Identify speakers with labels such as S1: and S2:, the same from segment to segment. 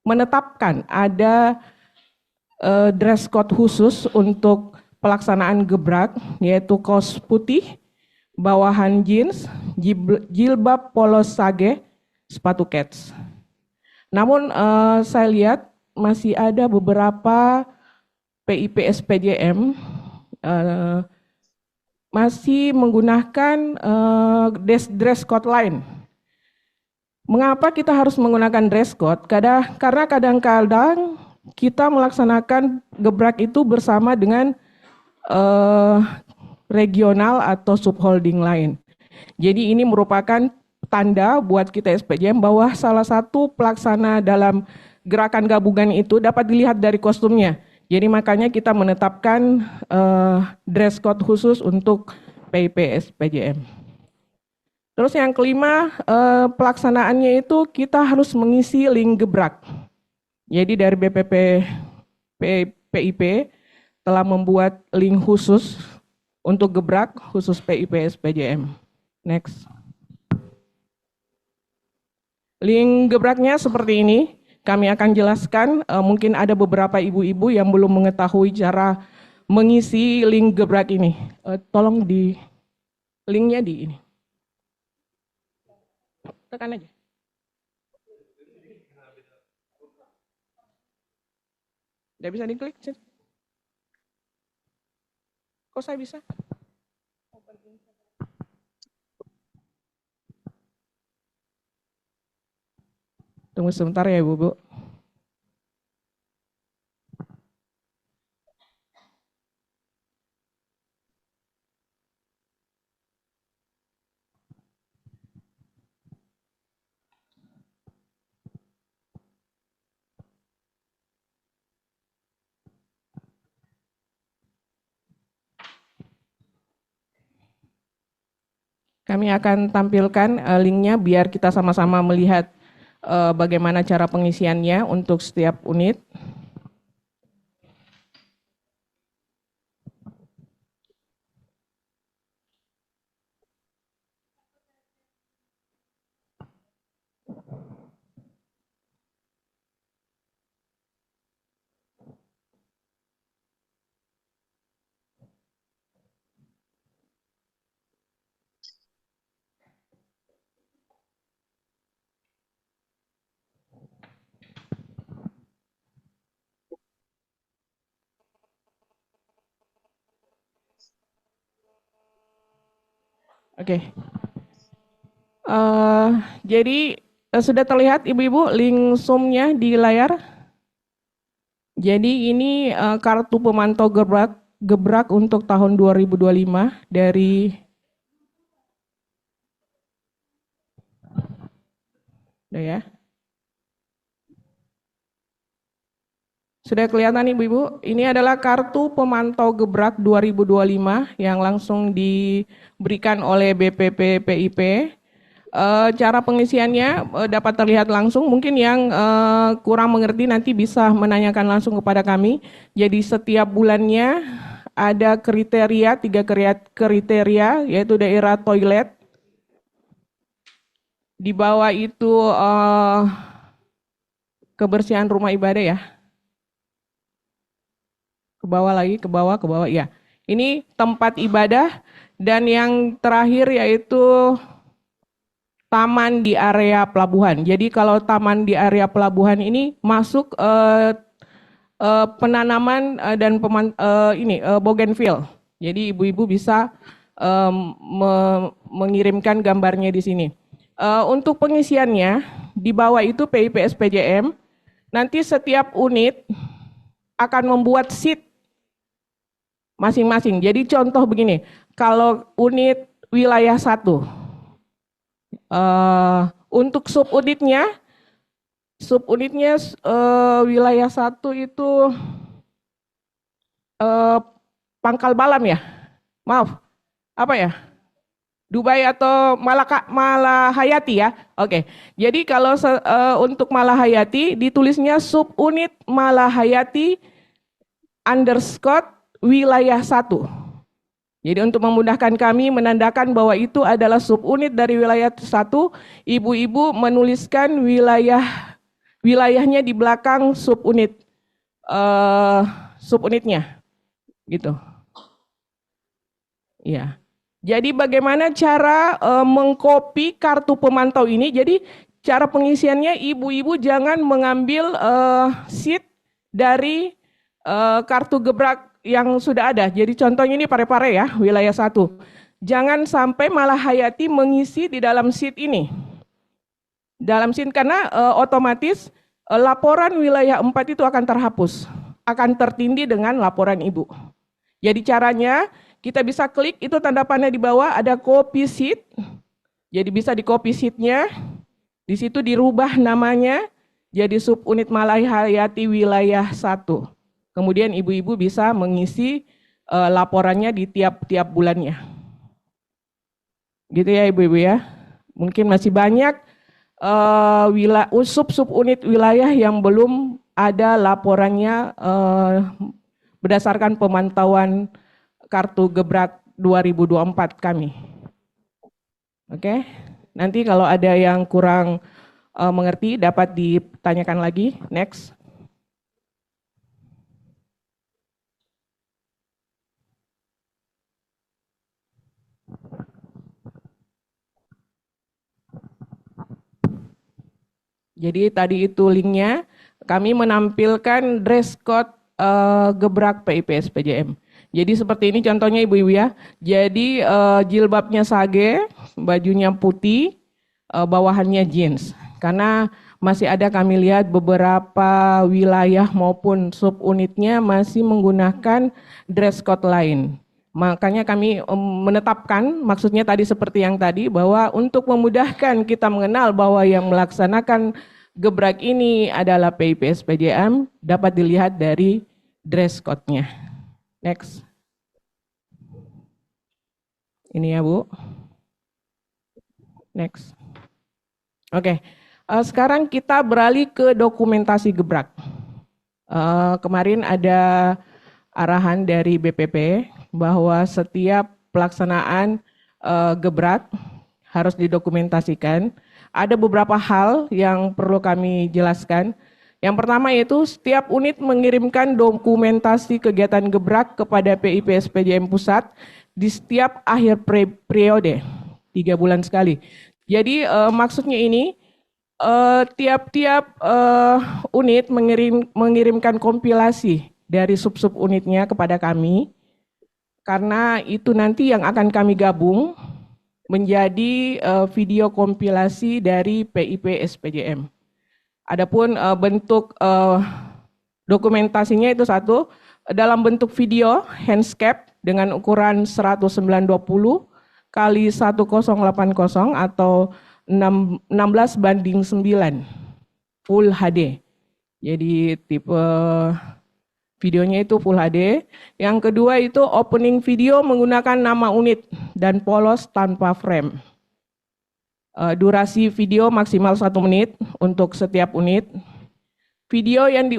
S1: menetapkan ada dress code khusus untuk pelaksanaan gebrak, yaitu kaos putih, bawahan jeans, jilbab polos sage, sepatu kets. Namun saya lihat masih ada beberapa PIP SPJM masih menggunakan dress code lain. Mengapa kita harus menggunakan dress code? Karena kadang-kadang kita melaksanakan gebrak itu bersama dengan regional atau subholding lain. Jadi ini merupakan tanda buat kita SPJM bahwa salah satu pelaksana dalam gerakan gabungan itu dapat dilihat dari kostumnya. Jadi makanya kita menetapkan dress code khusus untuk PIP SPJM. Terus yang kelima, pelaksanaannya itu kita harus mengisi link gebrak. Jadi dari BPP PIP telah membuat link khusus untuk gebrak khusus PIP SPJM. Next. Link gebraknya seperti ini. Kami akan jelaskan, mungkin ada beberapa ibu-ibu yang belum mengetahui cara mengisi link gebrak ini. Tolong di linknya di ini. Tekan aja. Tidak bisa diklik. Kok saya bisa? Tunggu sebentar ya Ibu. Kami akan tampilkan linknya biar kita sama-sama melihat bagaimana cara pengisiannya untuk setiap unit. Oke. Jadi sudah terlihat Ibu-ibu link Zoom-nya di layar. Jadi ini kartu pemantau gebrak untuk tahun 2025 dari udah ya. Sudah kelihatan Ibu-ibu, ini adalah kartu pemantau gebrak 2025 yang langsung diberikan oleh BPP PIP. Cara pengisiannya dapat terlihat langsung, mungkin yang kurang mengerti nanti bisa menanyakan langsung kepada kami. Jadi setiap bulannya ada kriteria, 3 kriteria, yaitu daerah toilet. Di bawah itu kebersihan rumah ibadah ya. Ke bawah lagi, ke bawah, ya. Ini tempat ibadah dan yang terakhir yaitu taman di area pelabuhan. Jadi kalau taman di area pelabuhan ini masuk penanaman dan bougainville. Jadi ibu-ibu bisa mengirimkan gambarnya di sini. Untuk pengisiannya di bawah itu PIP SPJM. Nanti setiap unit akan membuat sheet masing-masing. Jadi contoh begini, kalau unit wilayah 1, untuk subunitnya wilayah 1 itu Pangkal Balam ya, maaf, apa ya, Dubai atau Malahayati ya, oke. Jadi kalau untuk Malahayati ditulisnya subunit Malahayati _ wilayah 1. Jadi untuk memudahkan kami menandakan bahwa itu adalah subunit dari wilayah 1, ibu-ibu menuliskan wilayahnya di belakang subunitnya, gitu. Ya. Jadi bagaimana cara mengcopy kartu pemantau ini? Jadi cara pengisiannya ibu-ibu jangan mengambil sheet dari kartu gebrak yang sudah ada. Jadi contohnya ini Parepare ya, wilayah 1. Jangan sampai malah Hayati mengisi di dalam sheet ini. Dalam sheet karena otomatis laporan wilayah 4 itu akan terhapus. Akan tertindih dengan laporan Ibu. Jadi caranya kita bisa klik itu tanda panah di bawah ada copy sheet. Jadi bisa di copy sheetnya. Di situ dirubah namanya jadi subunit Malai Hayati wilayah 1. Kemudian ibu-ibu bisa mengisi laporannya di tiap-tiap bulannya. Gitu ya ibu-ibu ya. Mungkin masih banyak subunit wilayah yang belum ada laporannya berdasarkan pemantauan kartu gebrak 2024 kami. Oke, nanti kalau ada yang kurang mengerti dapat ditanyakan lagi. Next. Jadi tadi itu linknya, kami menampilkan dress code gebrak PIP SPJM. Jadi seperti ini contohnya ibu-ibu ya. Jadi jilbabnya sage, bajunya putih, bawahannya jeans. Karena masih ada kami lihat beberapa wilayah maupun subunitnya masih menggunakan dress code lain. Makanya kami menetapkan, maksudnya tadi seperti yang tadi, bahwa untuk memudahkan kita mengenal bahwa yang melaksanakan gebrak ini adalah PIP SPJM, dapat dilihat dari dress code-nya. Next. Ini ya Bu. Next. Oke, sekarang kita beralih ke dokumentasi gebrak. Kemarin ada arahan dari BPP bahwa setiap pelaksanaan gebrak harus didokumentasikan. Ada beberapa hal yang perlu kami jelaskan. Yang pertama yaitu setiap unit mengirimkan dokumentasi kegiatan gebrak kepada PIP SPJM Pusat di setiap akhir periode, 3 bulan sekali. Jadi maksudnya ini tiap-tiap unit mengirimkan kompilasi dari sub-sub unitnya kepada kami, karena itu nanti yang akan kami gabung menjadi video kompilasi dari PIP SPJM. Adapun bentuk dokumentasinya itu satu, dalam bentuk video handscape dengan ukuran 1920 kali 1080 atau 16:9 Full HD. Jadi tipe videonya itu Full HD. Yang kedua itu opening video menggunakan nama unit dan polos tanpa frame. Durasi video maksimal 1 menit untuk setiap unit. Video yang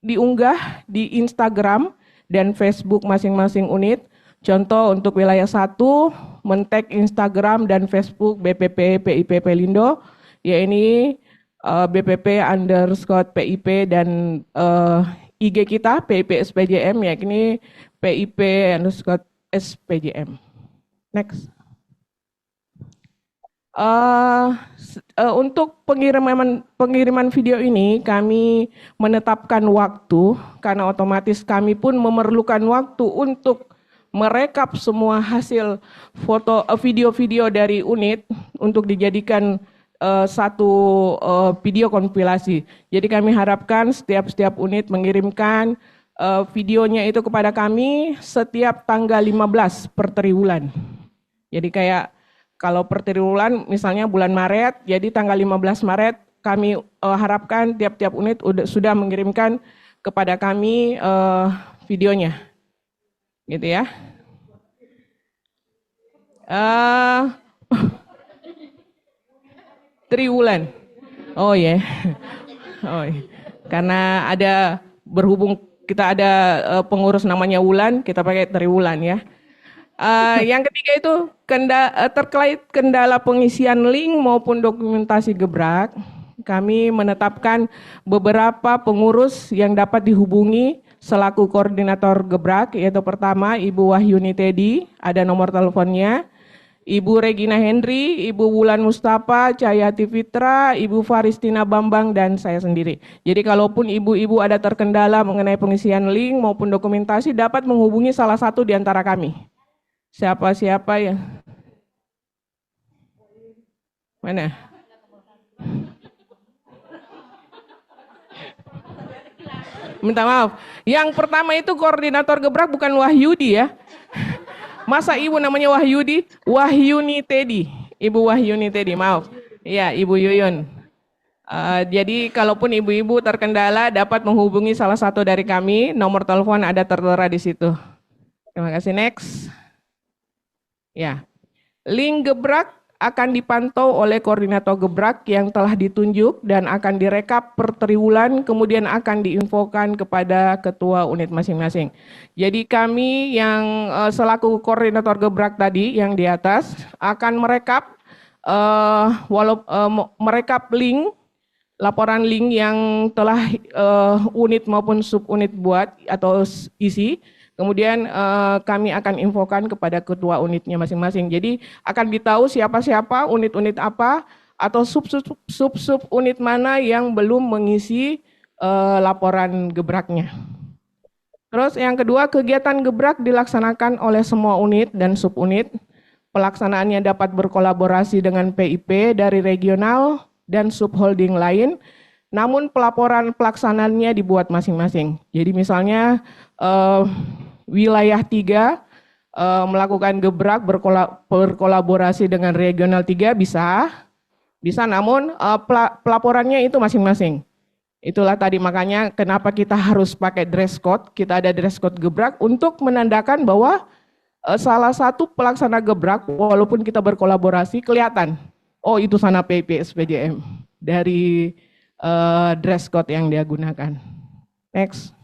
S1: diunggah di Instagram dan Facebook masing-masing unit. Contoh untuk wilayah 1, men-tag Instagram dan Facebook BPP PIP Pelindo, ya ini BPP_PIP dan IG kita PIP SPJM, ya ini PIP_SPJM. Next. Untuk pengiriman video ini kami menetapkan waktu karena otomatis kami pun memerlukan waktu untuk merekap semua hasil foto video-video dari unit untuk dijadikan satu video kompilasi. Jadi kami harapkan setiap unit mengirimkan videonya itu kepada kami setiap tanggal 15 per triwulan. Jadi kayak kalau per triwulan misalnya bulan Maret, jadi tanggal 15 Maret kami harapkan tiap-tiap unit sudah mengirimkan kepada kami videonya. Gitu ya. Triwulan. Oh ya. Yeah. Oh, yeah. Karena berhubung kita ada pengurus namanya Wulan, kita pakai triwulan ya. Yang ketiga itu terkait kendala pengisian link maupun dokumentasi gebrak, kami menetapkan beberapa pengurus yang dapat dihubungi selaku koordinator gebrak, yaitu pertama Ibu Wahyuni Tedi, ada nomor teleponnya, Ibu Regina Henry, Ibu Wulan Mustafa, Cahyati Fitra, Ibu Faristina Bambang, dan saya sendiri. Jadi kalaupun ibu-ibu ada terkendala mengenai pengisian link maupun dokumentasi, dapat menghubungi salah satu di antara kami. Siapa-siapa ya? Mana? Minta maaf. Yang pertama itu koordinator gebrak bukan Wahyudi ya. Masa ibu namanya Wahyudi? Wahyuni Tedi. Ibu Wahyuni Tedi, maaf. Iya, Ibu Yuyun. Jadi kalaupun ibu-ibu terkendala dapat menghubungi salah satu dari kami, nomor telepon ada tertera di situ. Terima kasih, next. Ya, link gebrak akan dipantau oleh koordinator gebrak yang telah ditunjuk dan akan direkap per triwulan, kemudian akan diinfokan kepada ketua unit masing-masing. Jadi kami yang selaku koordinator gebrak tadi yang di atas akan merekap merekap link, laporan link yang telah unit maupun subunit buat atau isi. Kemudian kami akan infokan kepada ketua unitnya masing-masing. Jadi akan ditahu siapa-siapa, unit-unit apa, atau sub-sub unit mana yang belum mengisi laporan gebraknya. Terus yang kedua, kegiatan gebrak dilaksanakan oleh semua unit dan subunit. Pelaksanaannya dapat berkolaborasi dengan PIP dari regional dan subholding lain. Namun pelaporan pelaksanaannya dibuat masing-masing. Jadi misalnya wilayah 3 melakukan gebrak berkolaborasi dengan regional 3 bisa namun pelaporannya itu masing-masing. Itulah tadi makanya kenapa kita harus pakai dress code, kita ada dress code gebrak untuk menandakan bahwa salah satu pelaksana gebrak walaupun kita berkolaborasi kelihatan, oh itu sana PIP SPJM dari dress code yang dia gunakan. Next.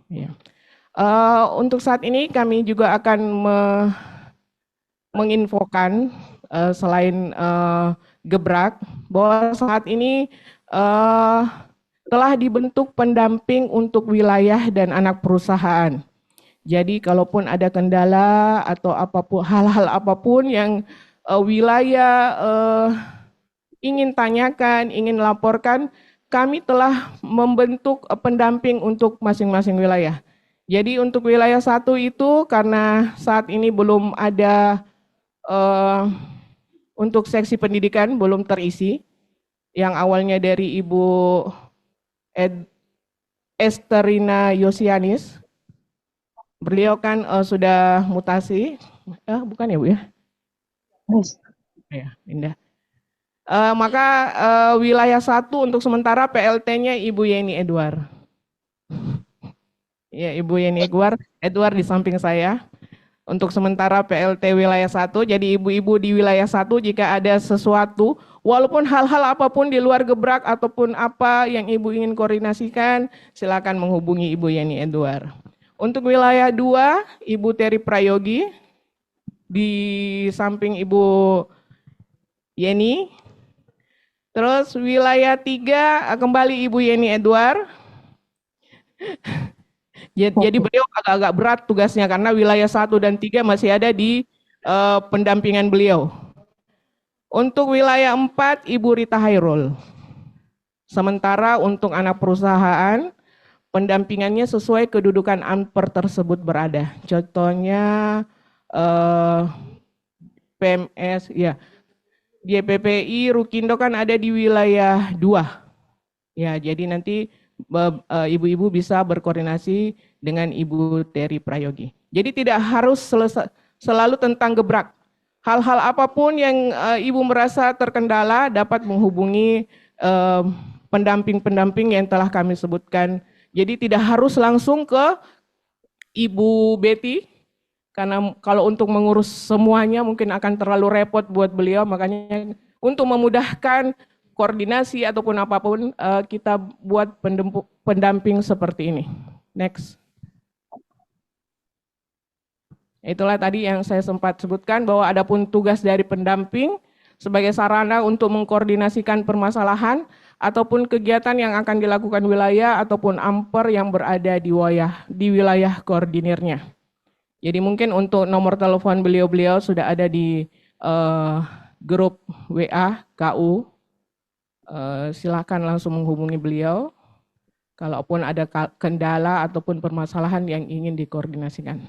S1: Ya. Untuk saat ini kami juga akan menginfokan selain gebrak bahwa saat ini telah dibentuk pendamping untuk wilayah dan anak perusahaan. Jadi kalaupun ada kendala atau apapun hal-hal apapun yang wilayah ingin tanyakan, ingin laporkan, kami telah membentuk pendamping untuk masing-masing wilayah. Jadi untuk wilayah 1 itu karena saat ini belum ada untuk seksi pendidikan belum terisi, yang awalnya dari Ibu Esterina Yosianis, beliau kan sudah mutasi, bukan ya Bu ya? Ya, pindah. Maka wilayah 1 untuk sementara PLT-nya Ibu Yeni Edward. Ya, Ibu Yeni Edward di samping saya. Untuk sementara PLT wilayah 1, jadi ibu-ibu di wilayah 1 jika ada sesuatu, walaupun hal-hal apapun di luar gebrak ataupun apa yang ibu ingin koordinasikan, silakan menghubungi Ibu Yeni Edward. Untuk wilayah 2, Ibu Terry Prayogi, di samping Ibu Yeni. Terus wilayah 3 kembali Ibu Yeni Edward. Jadi beliau agak-agak berat tugasnya karena wilayah 1 dan 3 masih ada di pendampingan beliau. Untuk wilayah 4 Ibu Rita Hairul. Sementara untuk anak perusahaan pendampingannya sesuai kedudukan ANPER tersebut berada. Contohnya PMS ya. JPPI Rukindo kan ada di wilayah 2. Ya, jadi nanti ibu-ibu bisa berkoordinasi dengan Ibu Terry Prayogi. Jadi tidak harus selalu tentang gebrak. Hal-hal apapun yang ibu merasa terkendala dapat menghubungi pendamping-pendamping yang telah kami sebutkan. Jadi tidak harus langsung ke Ibu Betty, karena kalau untuk mengurus semuanya mungkin akan terlalu repot buat beliau, makanya untuk memudahkan koordinasi ataupun apapun kita buat pendamping seperti ini. Next. Itulah tadi yang saya sempat sebutkan bahwa adapun tugas dari pendamping sebagai sarana untuk mengkoordinasikan permasalahan ataupun kegiatan yang akan dilakukan wilayah ataupun amper yang berada di wilayah koordinirnya. Jadi mungkin untuk nomor telepon beliau-beliau sudah ada di grup WA KU. Silakan langsung menghubungi beliau. Kalaupun ada kendala ataupun permasalahan yang ingin dikoordinasikan.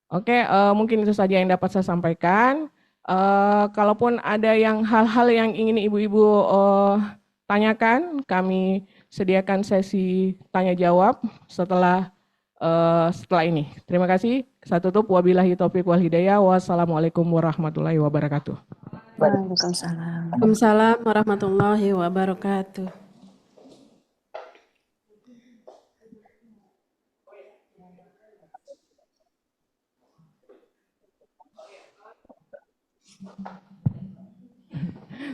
S1: Oke, mungkin itu saja yang dapat saya sampaikan. Kalaupun ada hal-hal yang ingin ibu-ibu tanyakan, kami sediakan sesi tanya jawab setelah ini. Terima kasih. Saya tutup. Wabillahi taufiq wal hidayah. Wassalamualaikum warahmatullahi wabarakatuh.
S2: Waalaikumsalam.
S3: Waalaikumsalam warahmatullahi wabarakatuh.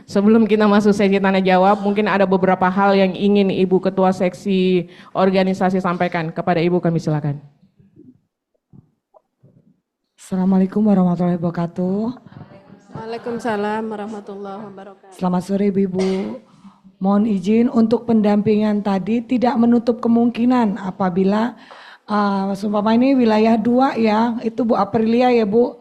S1: Sebelum kita masuk sesi tanya jawab, mungkin ada beberapa hal yang ingin Ibu Ketua Seksi Organisasi sampaikan. Kepada Ibu kami silakan.
S2: Assalamualaikum warahmatullahi wabarakatuh.
S3: Waalaikumsalam warahmatullahi wabarakatuh.
S2: Selamat sore Ibu. Mohon izin untuk pendampingan tadi tidak menutup kemungkinan apabila seumpama ini wilayah 2 ya, itu Bu Aprilia ya Bu.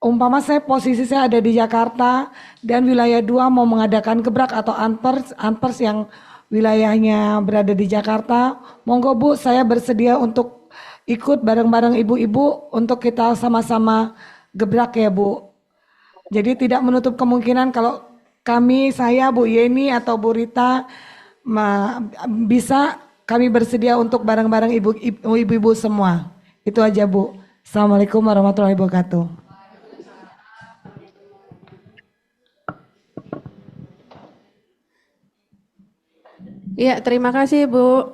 S2: Umpama posisi saya ada di Jakarta dan wilayah 2 mau mengadakan gebrak atau anpers yang wilayahnya berada di Jakarta, monggo Bu, saya bersedia untuk ikut bareng-bareng ibu-ibu untuk kita sama-sama gebrak ya Bu. Jadi tidak menutup kemungkinan kalau saya Bu Yeni atau Bu Rita bisa kami bersedia untuk bareng-bareng ibu-ibu semua. Itu aja Bu. Assalamualaikum warahmatullahi wabarakatuh.
S3: Iya, terima kasih Bu.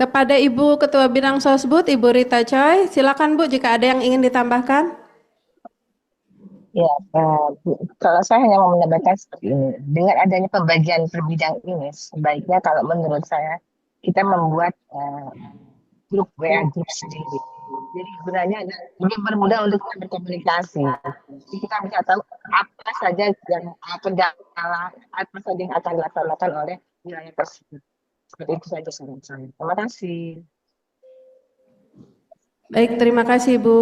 S3: Kepada Ibu Ketua Bidang Sosbud, Ibu Rita Choi, silakan Bu jika ada yang ingin ditambahkan.
S4: Ya, kalau saya hanya mau menambahkan seperti ini, dengan adanya pembagian per bidang ini, sebaiknya kalau menurut saya kita membuat grup WA grup sendiri. Jadi gunanya lebih bermudah untuk kita berkomunikasi. Jadi kita bisa tahu apa saja yang kendala, apa saja yang akan dilaksanakan oleh wilayah tersebut. Seperti itu saja saran saya. Terima kasih.
S3: Baik, terima kasih Bu.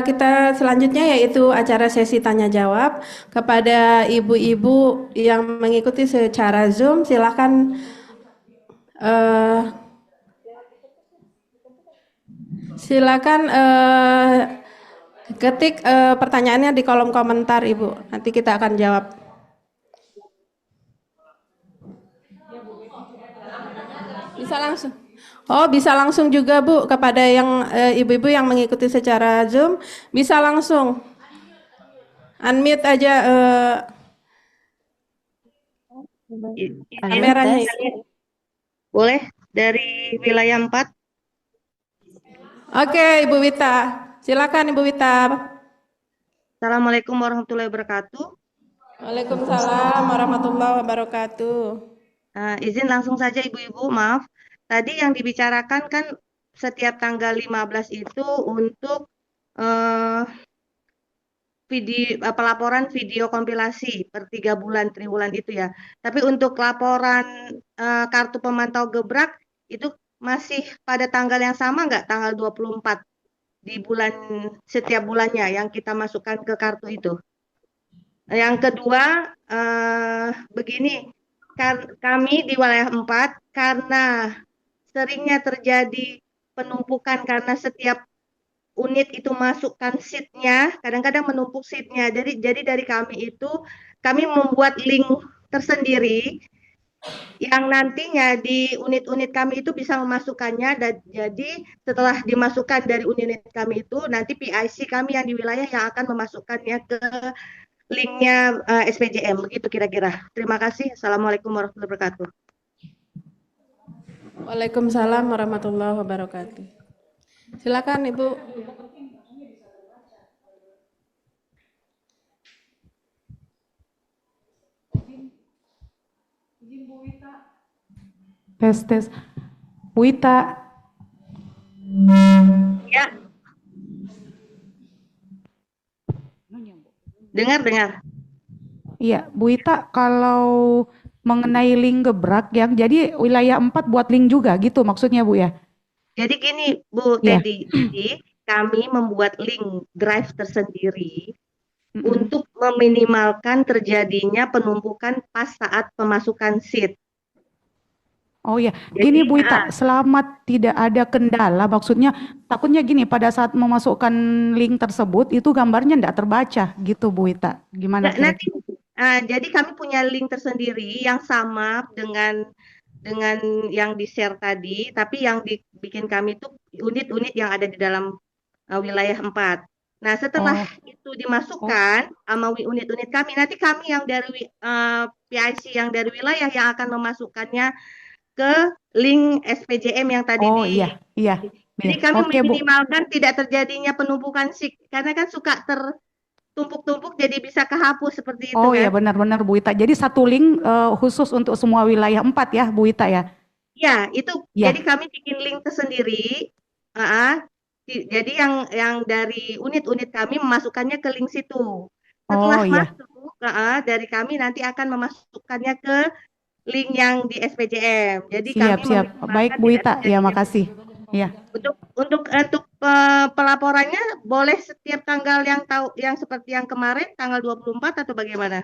S3: Kita selanjutnya yaitu acara sesi tanya jawab. Kepada ibu-ibu yang mengikuti secara Zoom, silakan ketik pertanyaannya di kolom komentar Ibu. Nanti kita akan jawab. Bisa langsung. Oh, bisa langsung juga Bu, kepada yang ibu-ibu yang mengikuti secara Zoom, bisa langsung unmute aja kameranya.
S5: Boleh dari wilayah 4.
S3: Oke, Ibu Wita. Silakan Ibu Wita.
S5: Assalamualaikum warahmatullahi wabarakatuh.
S3: Waalaikumsalam warahmatullahi wabarakatuh.
S5: Izin langsung saja Ibu-ibu, maaf. Tadi yang dibicarakan kan setiap tanggal 15 itu untuk pelaporan video kompilasi per 3 bulan, triwulan itu ya. Tapi untuk laporan kartu pemantau gebrak itu masih pada tanggal yang sama nggak? Tanggal 24 di setiap bulannya yang kita masukkan ke kartu itu. Yang kedua, begini, kami di wilayah 4 karena seringnya terjadi penumpukan karena setiap unit itu masukkan seatnya, kadang-kadang menumpuk seatnya. Jadi dari kami itu, kami membuat link tersendiri yang nantinya di unit-unit kami itu bisa memasukkannya. Dan jadi setelah dimasukkan dari unit kami itu, nanti PIC kami yang di wilayah yang akan memasukkannya ke linknya SPJM, begitu kira-kira. Terima kasih. Assalamualaikum warahmatullahi wabarakatuh.
S3: Waalaikumsalam warahmatullahi wabarakatuh. Silakan Ibu.
S1: Izin Bu Wita.
S6: Tes. Bu Ita,
S5: Ya, dengar.
S6: iya Bu Ita, kalau mengenai link gebrak yang jadi wilayah 4 buat link juga gitu maksudnya Bu ya?
S5: Jadi gini, Bu
S6: Iya.
S5: Teddy, jadi kami membuat link drive tersendiri
S6: Mm-mm.
S5: untuk meminimalkan terjadinya penumpukan pas saat pemasukan seat.
S6: Oh ya,
S5: Jadi,
S6: gini Bu Ita, selama tidak ada kendala, maksudnya takutnya gini pada saat memasukkan link tersebut itu gambarnya tidak terbaca gitu Bu Ita. Gimana
S5: nanti
S6: kira-kira?
S5: jadi kami punya link tersendiri yang sama dengan yang di-share tadi, tapi yang dibikin kami itu unit-unit yang ada di dalam wilayah 4. Nah, setelah itu dimasukkan sama unit-unit kami, nanti kami yang dari PIC yang dari wilayah yang akan memasukkannya ke link SPJM yang tadi
S6: Oh iya.
S5: Jadi kami
S6: Oke Bu.
S5: meminimalkan tidak terjadinya penumpukan SIK karena kan suka tertumpuk-tumpuk jadi bisa kehapus seperti itu
S6: Oh
S5: kan.
S6: iya benar-benar Bu Ita. Jadi satu link khusus untuk semua wilayah 4 ya Bu Ita ya?
S5: Ya, itu
S6: Ya.
S5: jadi kami bikin link tersendiri. Jadi yang dari unit-unit kami memasukkannya ke link situ. Setelah masuk, dari kami nanti akan memasukkannya ke link yang di SPJM. Jadi kami
S6: Siap. Baik Bu Ita, ya makasih. Ya.
S5: Untuk pelaporannya boleh setiap tanggal yang seperti yang kemarin tanggal 24 atau bagaimana?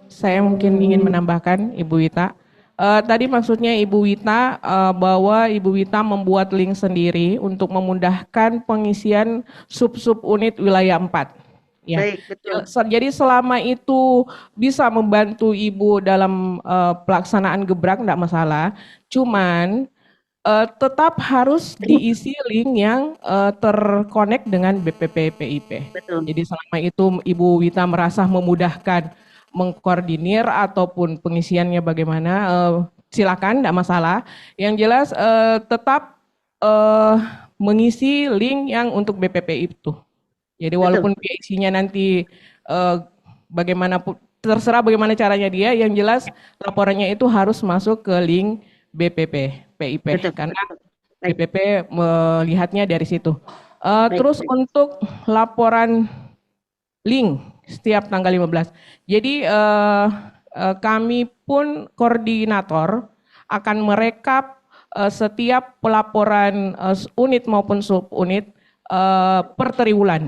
S1: Saya mungkin ingin menambahkan Ibu Wita. Tadi maksudnya Ibu Wita bahwa Ibu Wita membuat link sendiri untuk memudahkan pengisian sub-sub unit wilayah 4. Ya.
S5: Baik, betul.
S1: Jadi selama itu bisa membantu Ibu dalam pelaksanaan gebrak tidak masalah. Cuman tetap harus diisi link yang terkonek dengan BPP PIP.
S5: Betul.
S1: Jadi selama itu Ibu Wita merasa memudahkan mengkoordinir ataupun pengisiannya bagaimana, silakan, tidak masalah. Yang jelas tetap mengisi link yang untuk BPP itu. Jadi walaupun PIC-nya nanti terserah bagaimana caranya dia, yang jelas laporannya itu harus masuk ke link BPP PIP. Betul. Karena BPP melihatnya dari situ. Terus untuk laporan link setiap tanggal 15. Jadi kami pun koordinator akan merekap setiap pelaporan unit maupun subunit per triwulan.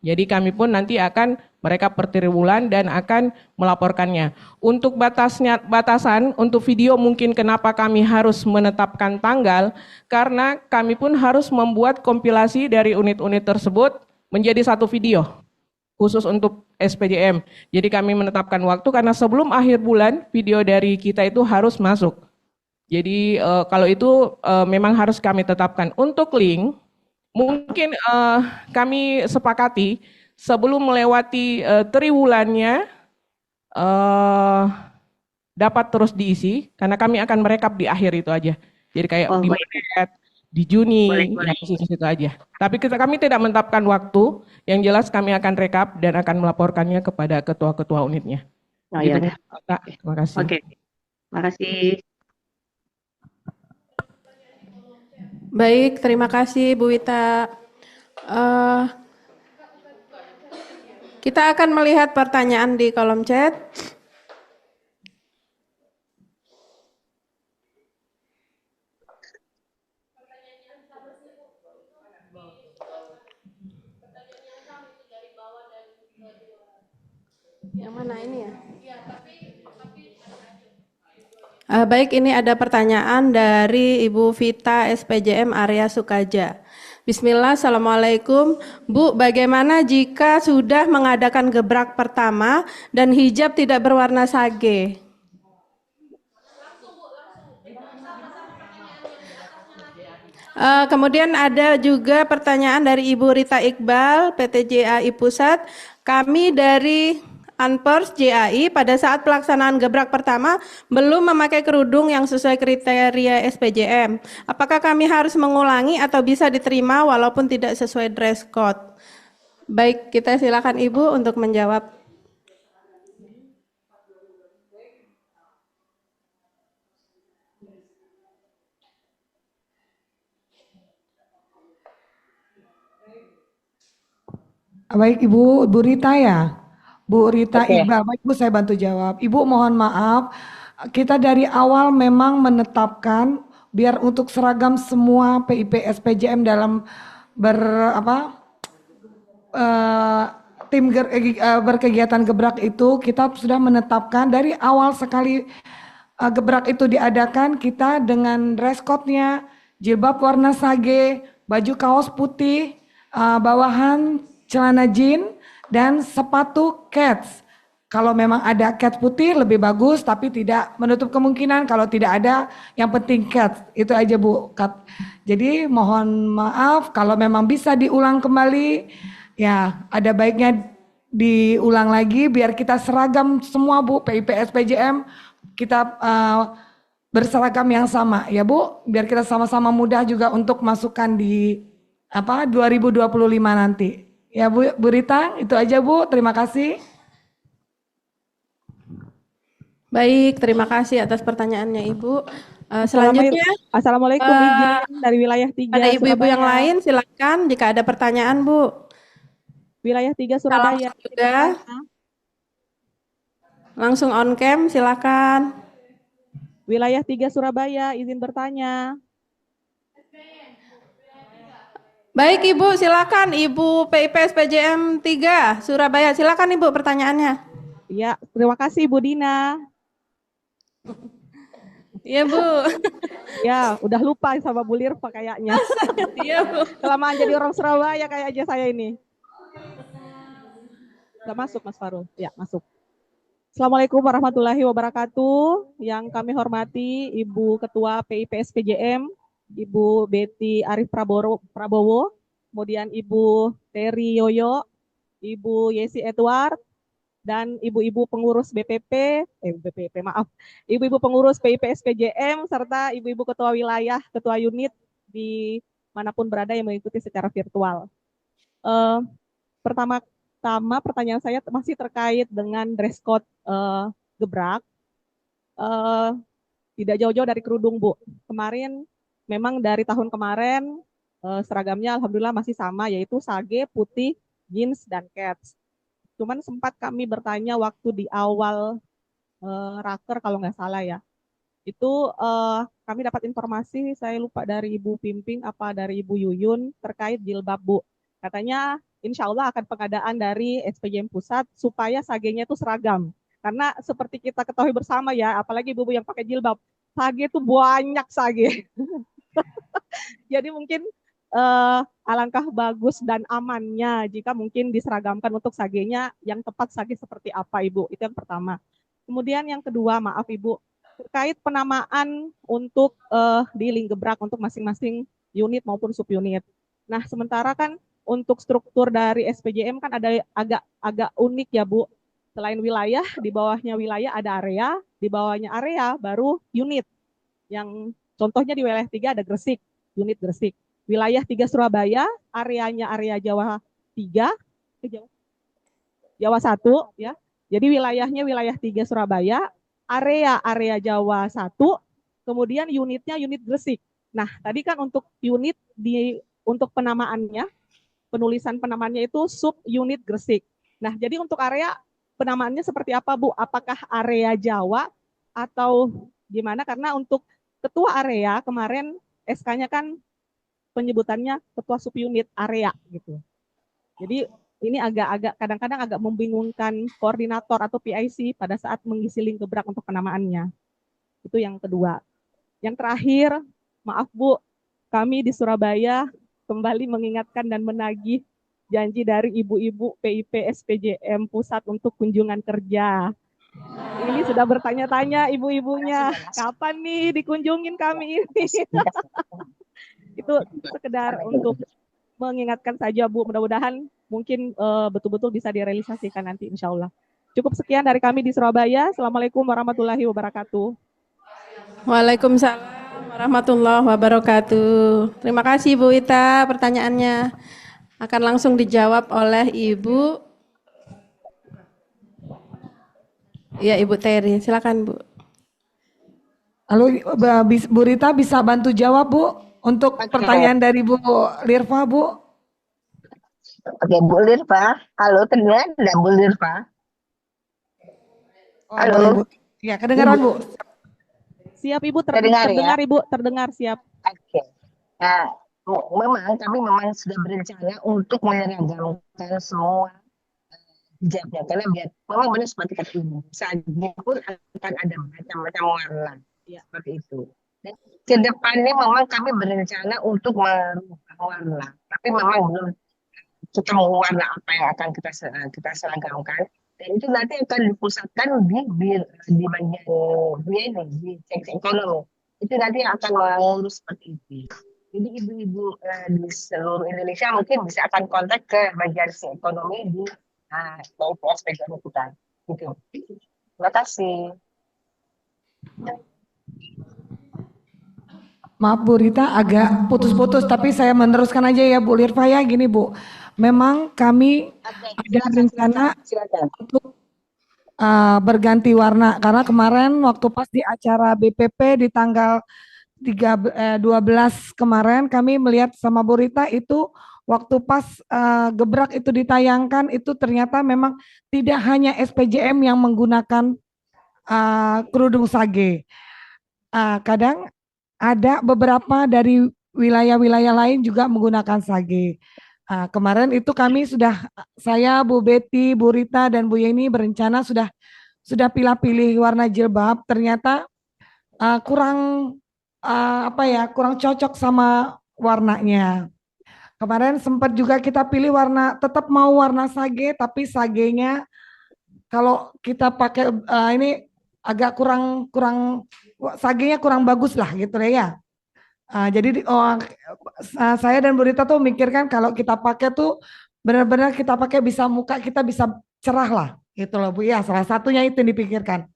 S1: Jadi kami pun nanti akan merekap per triwulan dan akan melaporkannya. Untuk batasan untuk video mungkin kenapa kami harus menetapkan tanggal, karena kami pun harus membuat kompilasi dari unit-unit tersebut menjadi satu video khusus untuk SPJM. Jadi kami menetapkan waktu karena sebelum akhir bulan video dari kita itu harus masuk. Jadi kalau itu memang harus kami tetapkan. Untuk link mungkin kami sepakati sebelum melewati triwulannya dapat terus diisi karena kami akan merekap di akhir itu aja. Jadi kayak di Maret, di Juni, ya di situ aja. Tapi kami tidak menetapkan waktu, yang jelas kami akan rekap dan akan melaporkannya kepada ketua-ketua unitnya.
S5: Oh, gitu.
S1: Ya. Terima kasih.
S5: Oke, terima kasih.
S3: Baik, terima kasih Bu Wita. Kita akan melihat pertanyaan di kolom chat. Yang mana ini ya? Baik, ini ada pertanyaan dari Ibu Vita SPJM area Sukaja. Bismillah, Assalamualaikum. Bu, bagaimana jika sudah mengadakan gebrak pertama dan hijab tidak berwarna sage? Kemudian ada juga pertanyaan dari Ibu Rita Iqbal, PT JAI Pusat. Kami dari Anpers JAI pada saat pelaksanaan gebrak pertama belum memakai kerudung yang sesuai kriteria SPJM. Apakah kami harus mengulangi atau bisa diterima walaupun tidak sesuai dress code? Baik, kita silakan Ibu untuk menjawab.
S2: Baik Ibu Rita ya. Bu Rita
S4: Oke.
S2: Iqbal, baik Bu saya bantu jawab. Ibu mohon maaf, kita dari awal memang menetapkan biar untuk seragam semua PIP SPJM dalam ber apa eh, berkegiatan gebrak itu kita sudah menetapkan dari awal sekali gebrak itu diadakan kita dengan dress code-nya jilbab warna sage, baju kaos putih, bawahan celana jean dan sepatu kets. Kalau memang ada kets putih lebih bagus, tapi tidak menutup kemungkinan kalau tidak ada, yang penting kets. Itu aja Bu. Jadi mohon maaf kalau memang bisa diulang kembali, ya ada baiknya diulang lagi biar kita seragam semua Bu, PIP SPJM kita berseragam yang sama ya Bu, biar kita sama-sama mudah juga untuk masukkan di 2025 nanti. Ya Bu Rita, itu aja Bu, terima kasih.
S3: Baik, terima kasih atas pertanyaannya Ibu. Selanjutnya
S7: Assalamualaikum, izin dari wilayah 3
S3: ada ibu-ibu
S7: Surabaya.
S3: yang lain silakan jika ada pertanyaan Bu.
S7: Wilayah 3 Surabaya.
S3: Juga. Langsung on cam silakan.
S7: Wilayah 3 Surabaya, izin bertanya.
S3: Baik Ibu, silakan Ibu PIP SPJM 3 Surabaya. Silakan Ibu pertanyaannya.
S7: Ya, terima kasih Bu Dina.
S3: Iya Bu.
S7: Ya, udah lupa sama Bu Lirfa kayaknya.
S3: Iya Bu.
S7: Kelamaan jadi orang Surabaya kayaknya saya ini. Gak masuk Mas Farul? Ya, masuk. Assalamualaikum warahmatullahi wabarakatuh. Yang kami hormati Ibu Ketua PIP SPJM, Ibu Betty Arif Prabowo, kemudian Ibu Terry Yoyo, Ibu Yesi Edward, dan ibu-ibu pengurus ibu-ibu pengurus PIP SPJM, serta ibu-ibu ketua wilayah, ketua unit di manapun berada yang mengikuti secara virtual. Pertama-tama pertanyaan saya masih terkait dengan dress code gebrak. Tidak jauh-jauh dari kerudung Bu. Kemarin, memang dari tahun kemarin seragamnya alhamdulillah masih sama, yaitu sage, putih, jeans, dan kets. Cuman sempat kami bertanya waktu di awal raker kalau nggak salah ya. Itu kami dapat informasi, saya lupa dari Ibu Pimping apa dari Ibu Yuyun terkait jilbab Bu. Katanya insya Allah akan pengadaan dari SPJM Pusat supaya sagenya itu seragam. Karena seperti kita ketahui bersama ya, apalagi ibu-ibu yang pakai jilbab, sage itu banyak sage. Jadi mungkin alangkah bagus dan amannya jika mungkin diseragamkan untuk sagenya yang tepat sage seperti apa Ibu. Itu yang pertama. Kemudian yang kedua, maaf Ibu, terkait penamaan untuk di link gebrak untuk masing-masing unit maupun subunit. Nah, sementara kan untuk struktur dari SPJM kan ada agak unik ya Bu. Selain wilayah, di bawahnya wilayah ada area, di bawahnya area baru unit. Yang contohnya di wilayah 3 ada Gresik, unit Gresik. Wilayah 3 Surabaya, areanya area Jawa 3, Jawa 1 ya. Jadi wilayahnya wilayah 3 Surabaya, area Jawa 1, kemudian unitnya unit Gresik. Nah, tadi kan untuk unit untuk penamaannya, penulisan penamaannya itu sub unit Gresik. Nah, jadi untuk area penamaannya seperti apa Bu? Apakah area Jawa atau gimana? Karena untuk ketua area kemarin SK-nya kan penyebutannya ketua subunit area gitu. Jadi ini agak kadang-kadang agak membingungkan koordinator atau PIC pada saat mengisi link gebrak untuk penamaannya. Itu yang kedua. Yang terakhir, maaf Bu, kami di Surabaya kembali mengingatkan dan menagih janji dari ibu-ibu PIP SPJM Pusat untuk kunjungan kerja. Ini sudah bertanya-tanya ibu-ibunya, kapan nih dikunjungin kami ini? Itu sekedar untuk mengingatkan saja Bu, mudah-mudahan mungkin betul-betul bisa direalisasikan nanti insya Allah. Cukup sekian dari kami di Surabaya. Assalamualaikum warahmatullahi wabarakatuh.
S3: Waalaikumsalam warahmatullahi wabarakatuh. Terima kasih Bu Ita, pertanyaannya akan langsung dijawab oleh Ibu. Ya Ibu Terry, silakan Bu.
S2: Halo Bu Rita bisa bantu jawab Bu untuk pertanyaan dari Bu Lirfa Bu?
S4: Oke, Bu Lirva. Halo, terdengar tidak Bu Lirva?
S2: Oh,
S4: Halo,
S2: boleh Bu. Ya, kedengaran
S4: Ibu.
S2: Bu.
S7: Siap Ibu,
S4: Terdengar ya?
S7: terdengar Ibu, terdengar siap.
S4: Oke. Nah, kami memang sudah berencana untuk menyeragamkan semua hijabnya karena biar memang benar seperti kata ibu saja pun akan ada macam-macam warna
S7: Ya.
S4: seperti itu. Dan kedepannya memang kami berencana untuk merubah warna, tapi memang belum ketemu warna apa yang akan kita seragamkan. Dan itu nanti akan dipusatkan di bagian ini di seks ekonomi. Itu nanti akan mengurus seperti itu. Jadi ibu-ibu di seluruh Indonesia mungkin bisa akan kontak ke bagian ekonomi di PSPGM kita. Gitu. Terima kasih.
S2: Maaf Bu Rita agak putus-putus tapi saya meneruskan aja ya Bu Lirva ya gini Bu. Memang kami ada rencana untuk berganti warna karena kemarin waktu pas di acara BPP di tanggal 12 kemarin kami melihat sama Bu Rita itu waktu pas gebrak itu ditayangkan itu ternyata memang tidak hanya SPJM yang menggunakan kerudung sage. Kadang ada beberapa dari wilayah-wilayah lain juga menggunakan sage. Kemarin itu kami sudah, saya, Bu Betty, Bu Rita, dan Bu Yeni berencana sudah pilih-pilih warna jilbab. Ternyata kurang kurang cocok sama warnanya. Kemarin sempat juga kita pilih warna, tetap mau warna sage, tapi sagenya kalau kita pakai ini agak kurang sagenya kurang bagus lah gitu ya. Jadi saya dan Bu Rita tuh mikirkan kalau kita pakai tuh benar-benar kita pakai bisa muka kita bisa cerah lah gitu loh Bu ya. Salah satunya itu yang dipikirkan.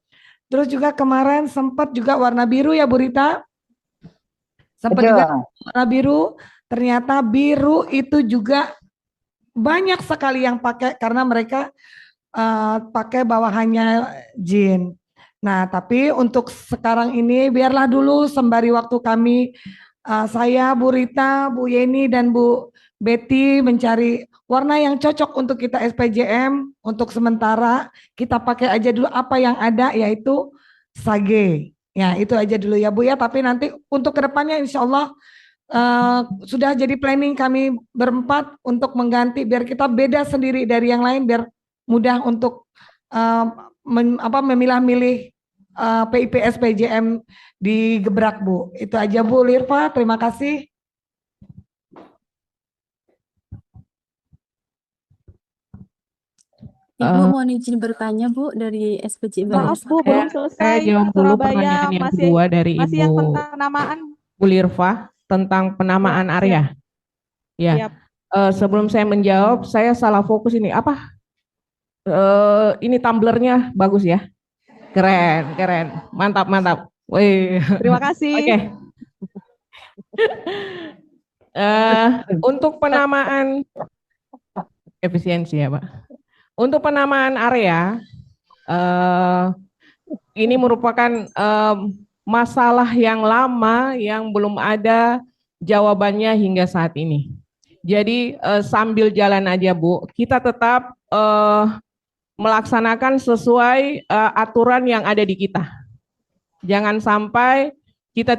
S2: Terus juga kemarin sempat juga warna biru ya Bu Rita. Sempat juga warna biru. Ternyata biru itu juga banyak sekali yang pakai karena mereka pakai bawahannya jean. Nah, tapi untuk sekarang ini biarlah dulu sembari waktu kami, saya, Bu Rita, Bu Yeni, dan Bu Betty mencari warna yang cocok untuk kita SPJM. Untuk sementara kita pakai aja dulu apa yang ada yaitu sage. Ya, itu aja dulu ya Bu ya. Tapi nanti untuk kedepannya insya Allah sudah jadi planning kami berempat untuk mengganti biar kita beda sendiri dari yang lain biar mudah untuk memilah-milih PIP SPJM di Gebrak Bu. Itu aja Bu Lirva, terima kasih.
S8: Ibu mohon izin bertanya Bu dari SPJM.
S7: Maaf Bu, belum selesai.
S1: Saya jawab dulu
S7: Surabaya
S1: pertanyaan yang
S7: masih
S1: kedua dari
S7: masih
S1: Ibu
S7: yang penamaan.
S1: Bu Lirva tentang penamaan
S7: Siap,
S1: area. Ya.
S7: Siap.
S1: Sebelum saya menjawab, saya salah fokus ini. Apa? Ini tumblernya bagus ya. Keren, keren. Mantap, mantap. Wih.
S7: Terima kasih.
S1: Oke. Untuk penamaan efisiensi ya Pak. Untuk penamaan area, ini merupakan masalah yang lama yang belum ada jawabannya hingga saat ini. Jadi sambil jalan aja Bu, kita tetap melaksanakan sesuai aturan yang ada di kita. Jangan sampai kita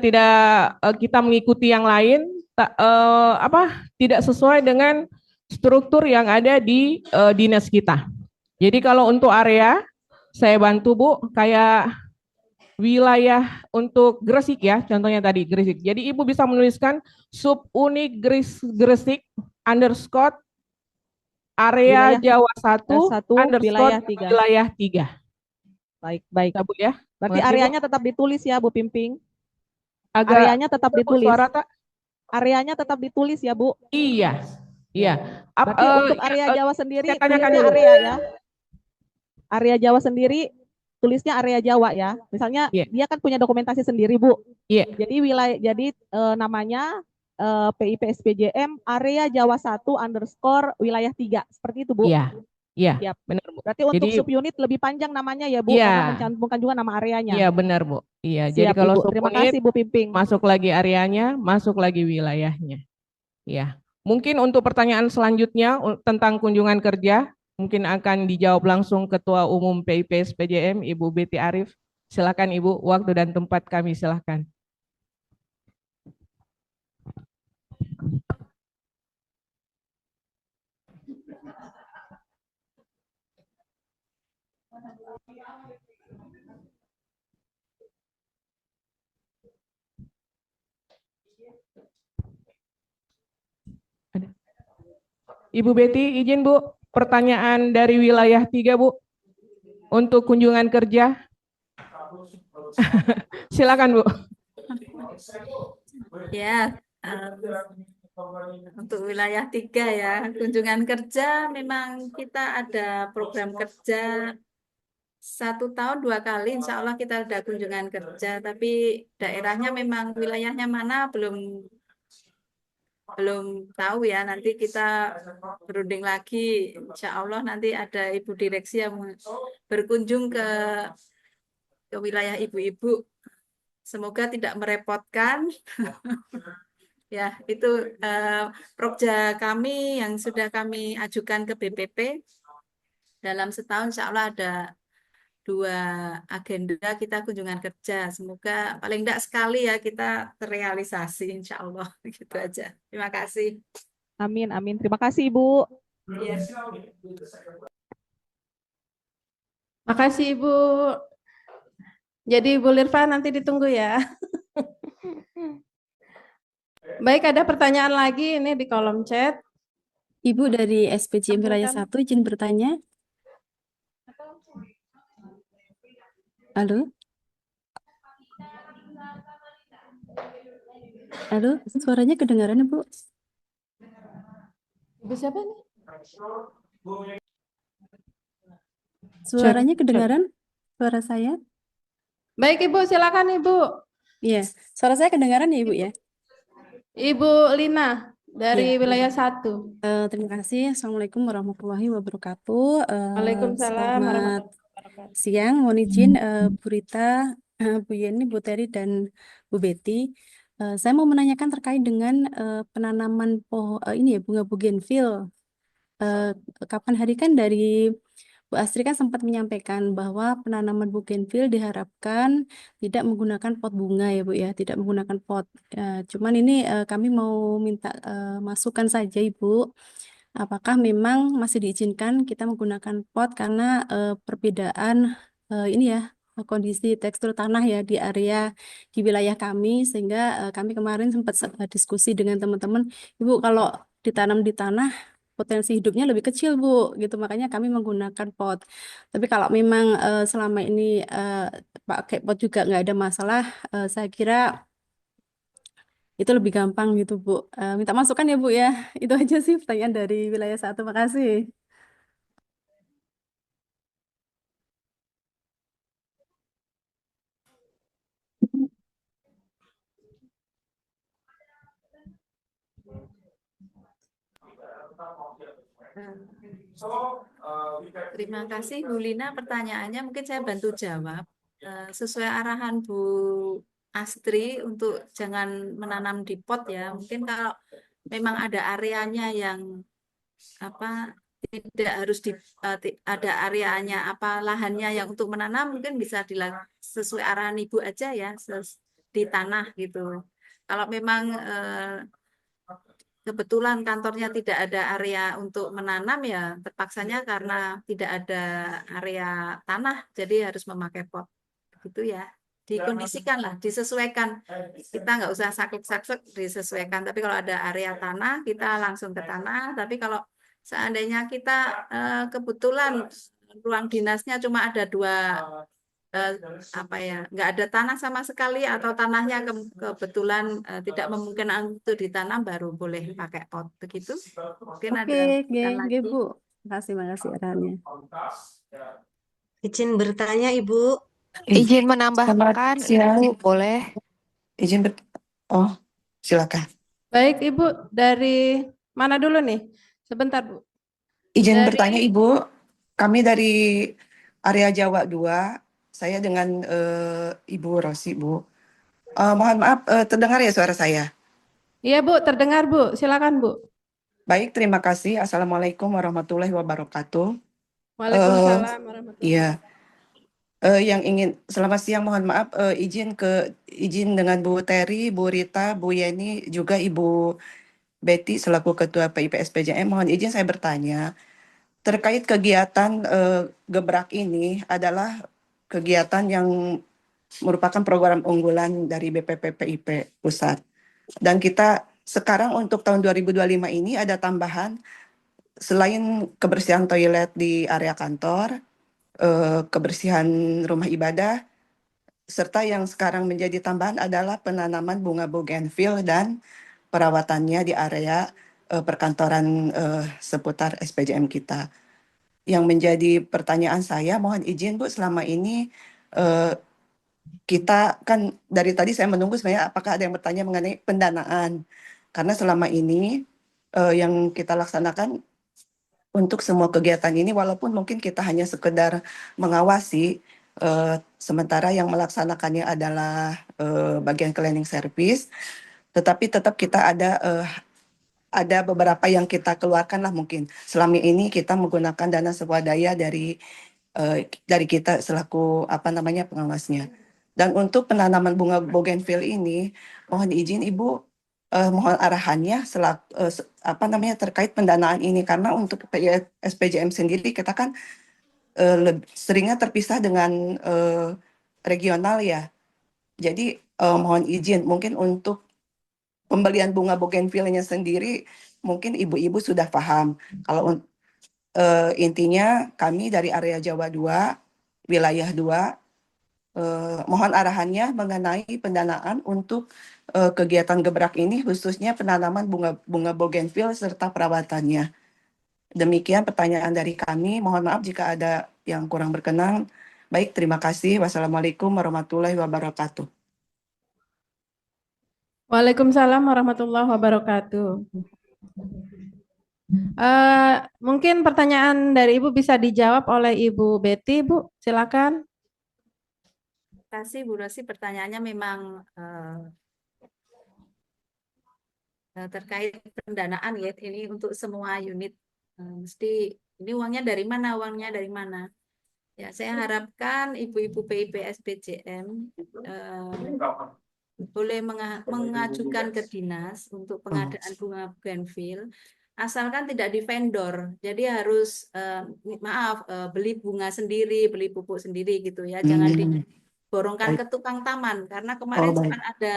S1: kita mengikuti yang lain tidak sesuai dengan struktur yang ada di dinas kita. Jadi kalau untuk area saya bantu Bu kayak wilayah untuk Gresik ya, contohnya tadi Gresik. Jadi Ibu bisa menuliskan subunit Gresik underscore area Jawa 1 underscore wilayah 3.
S7: Baik, baik.
S1: Bu ya.
S7: Berarti areanya tetap ditulis ya Bu Pimping.
S1: Areanya
S7: tetap ditulis. Areanya tetap ditulis ya Bu.
S1: Iya. Iya.
S7: Berarti untuk area Jawa sendiri
S1: tanyakan
S7: tulisnya
S1: dulu.
S7: area ya. Area Jawa sendiri tulisnya area Jawa ya. Misalnya dia kan punya dokumentasi sendiri Bu.
S1: Iya.
S7: Jadi namanya PIP SPJM area Jawa 1 underscore wilayah 3. Seperti itu Bu.
S1: Iya. Iya, benar Bu.
S7: Berarti untuk subunit lebih panjang namanya ya Bu, karena mencantumkan juga nama areanya.
S1: Iya, benar Bu. Iya,
S7: Siap,
S1: jadi kalau
S7: Ibu. Terima kasih Bu Pimping.
S1: masuk lagi areanya, masuk lagi wilayahnya. Iya. Mungkin untuk pertanyaan selanjutnya tentang kunjungan kerja, mungkin akan dijawab langsung Ketua Umum PIP SPJM, Ibu Betty Arif. Silakan Ibu, waktu dan tempat kami silakan. Ibu Betty, izin Bu, pertanyaan dari wilayah 3 Bu, untuk kunjungan kerja. Silakan Bu.
S9: Ya, untuk wilayah 3 ya, kunjungan kerja memang kita ada program kerja 1 tahun 2 kali, insya Allah kita ada kunjungan kerja, tapi daerahnya memang wilayahnya mana belum tahu ya, nanti kita berunding lagi, insya Allah nanti ada Ibu Direksi yang berkunjung ke wilayah ibu-ibu, semoga tidak merepotkan. Ya, itu prokja kami yang sudah kami ajukan ke BPP. Dalam setahun insya Allah ada 2 agenda kita kunjungan kerja. Semoga paling tidak sekali ya kita terrealisasi insya Allah. Gitu aja. Terima kasih.
S7: Amin, amin. Terima kasih Ibu.
S9: Iya.
S3: Makasih Ibu. Jadi Ibu Lirva nanti ditunggu ya. Baik, ada pertanyaan lagi ini di kolom chat.
S8: Ibu dari SPJM Wilayah 1 izin bertanya. Halo? Halo, suaranya kedengaran Bu?
S3: Ibu siapa nih?
S8: Suaranya kedengaran? Suara saya?
S3: Baik Ibu, silakan Ibu.
S8: Iya, suara saya kedengaran ya Ibu ya?
S3: Ibu Lina dari
S8: Ya.
S3: wilayah 1.
S8: Terima kasih. Assalamualaikum warahmatullahi wabarakatuh.
S3: Waalaikumsalam
S8: Selamat
S3: warahmatullahi
S8: siang. Mohon izin Bu Rita, Bu Yeni, Bu Teri, dan Bu Betty. Saya mau menanyakan terkait dengan penanaman ini ya, bunga bougainville. Kapan hari kan dari Bu Astri kan sempat menyampaikan bahwa penanaman bougainville diharapkan tidak menggunakan pot bunga ya Bu ya, tidak menggunakan pot. Cuman ini kami mau minta masukan saja Ibu. Apakah memang masih diizinkan kita menggunakan pot karena perbedaan ini ya kondisi tekstur tanah ya di area di wilayah kami, sehingga kami kemarin sempat diskusi dengan teman-teman, Ibu kalau ditanam di tanah potensi hidupnya lebih kecil Bu, gitu makanya kami menggunakan pot. Tapi kalau memang selama ini pakai pot juga nggak ada masalah, saya kira itu lebih gampang gitu Bu. Minta masukan ya Bu ya. Itu aja sih pertanyaan dari wilayah 1. Makasih.
S9: Terima kasih Bu Lina, pertanyaannya mungkin saya bantu jawab. Sesuai arahan Bu Astri untuk jangan menanam di pot ya. Mungkin kalau memang ada areanya yang tidak harus ada areanya lahannya yang untuk menanam, mungkin bisa dilakukan sesuai arahan Ibu aja ya, di tanah gitu. Kalau memang kebetulan kantornya tidak ada area untuk menanam ya terpaksanya karena tidak ada area tanah jadi harus memakai pot gitu ya, dikondisikan lah, disesuaikan, kita nggak usah saklek-saklek, disesuaikan. Tapi kalau ada area tanah kita langsung ke tanah, tapi kalau seandainya kita kebetulan ruang dinasnya cuma ada 2 nggak ada tanah sama sekali atau tanahnya kebetulan tidak memungkinkan untuk ditanam, baru boleh pakai pot begitu. Mungkin ada
S8: Oke, Bu. Makasih arahannya.
S10: Izin bertanya Ibu.
S11: Izin menambahkan, Ibu boleh?
S12: Silakan.
S3: Baik Ibu, dari mana dulu nih? Sebentar Bu.
S12: Izin bertanya Ibu, kami dari area Jawa 2, saya dengan Ibu Rosi Bu. Mohon maaf, terdengar ya suara saya?
S3: Iya Bu, terdengar Bu, silakan Bu.
S12: Baik, terima kasih. Assalamualaikum warahmatullahi wabarakatuh.
S3: Waalaikumsalam warahmatullahi
S12: Iya, yang ingin selamat siang. Mohon maaf, izin dengan Bu Terry, Bu Rita, Bu Yeni, juga Ibu Betty selaku Ketua PIPS PJM. Mohon izin saya bertanya terkait kegiatan Gebrak ini adalah kegiatan yang merupakan program unggulan dari BPPPIP Pusat. Dan kita sekarang untuk tahun 2025 ini ada tambahan selain kebersihan toilet di area kantor, kebersihan rumah ibadah, serta yang sekarang menjadi tambahan adalah penanaman bunga bougainville dan perawatannya di area perkantoran seputar SPJM kita. Yang menjadi pertanyaan saya, mohon izin Bu, selama ini kita kan dari tadi saya menunggu sebenarnya apakah ada yang bertanya mengenai pendanaan. Karena selama ini yang kita laksanakan untuk semua kegiatan ini, walaupun mungkin kita hanya sekedar mengawasi, sementara yang melaksanakannya adalah bagian cleaning service, tetapi tetap kita ada beberapa yang kita keluarkan lah mungkin. Selama ini kita menggunakan dana swadaya dari kita selaku pengawasnya. Dan untuk penanaman bunga bougainville ini, mohon izin Ibu, mohon arahannya terkait pendanaan ini, karena untuk SPJM sendiri kita kan seringnya terpisah dengan regional ya. Jadi mohon izin mungkin untuk pembelian bunga bougainville-nya sendiri mungkin ibu-ibu sudah paham. Kalau intinya kami dari area Jawa 2, wilayah 2, mohon arahannya mengenai pendanaan untuk kegiatan Gebrak ini, khususnya penanaman bunga bougainville serta perawatannya. Demikian pertanyaan dari kami. Mohon maaf jika ada yang kurang berkenan. Baik, terima kasih. Wassalamualaikum warahmatullahi wabarakatuh.
S3: Waalaikumsalam warahmatullahi wabarakatuh. Mungkin pertanyaan dari Ibu bisa dijawab oleh Ibu Betty, Bu. Silakan.
S9: Terima kasih Bu Rosi, pertanyaannya memang terkait pendanaan ya, ini untuk semua unit. Mesti ini uangnya dari mana? Uangnya dari mana? Ya, saya harapkan ibu-ibu PIP SPJM boleh mengajukan ke dinas untuk pengadaan bunga bougainville, asalkan tidak di vendor. Jadi harus beli bunga sendiri, beli pupuk sendiri gitu ya. Jangan diborongkan ke tukang taman, karena kemarin sempat ada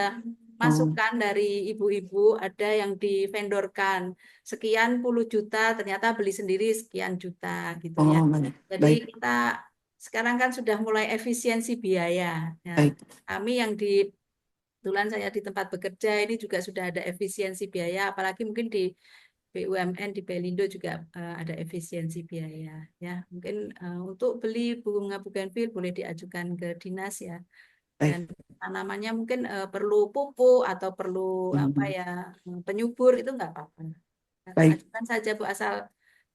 S9: masukan dari ibu-ibu, ada yang divendorkan sekian puluh juta, ternyata beli sendiri sekian juta gitu ya. Jadi kita sekarang kan sudah mulai efisiensi biaya. Ya. Kami yang kebetulan saya di tempat bekerja ini juga sudah ada efisiensi biaya, apalagi mungkin di BUMN, di Pelindo juga ada efisiensi biaya. Ya, mungkin untuk beli bunga bougainville boleh diajukan ke dinas ya. Dan tanamannya mungkin perlu pupuk atau perlu penyubur, itu nggak apa-apa. Ajukan saja Bu, asal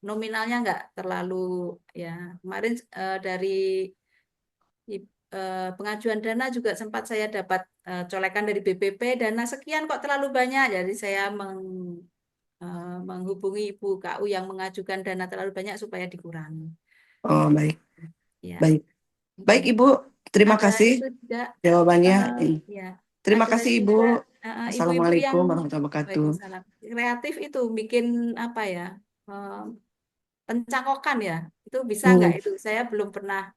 S9: nominalnya nggak terlalu ya. Kemarin dari pengajuan dana juga sempat saya dapat colekan dari BPP, dana sekian kok terlalu banyak, jadi saya menghubungi Ibu KU yang mengajukan dana terlalu banyak supaya dikurangi.
S12: Oh baik,
S9: ya.
S12: Baik Ibu, terima kasih jawabannya.
S9: Ya.
S12: Terima kasih Ibu.
S9: Assalamualaikum
S12: warahmatullahi wabarakatuh.
S9: Kreatif itu bikin pencangkokan ya, itu bisa nggak itu? Saya belum pernah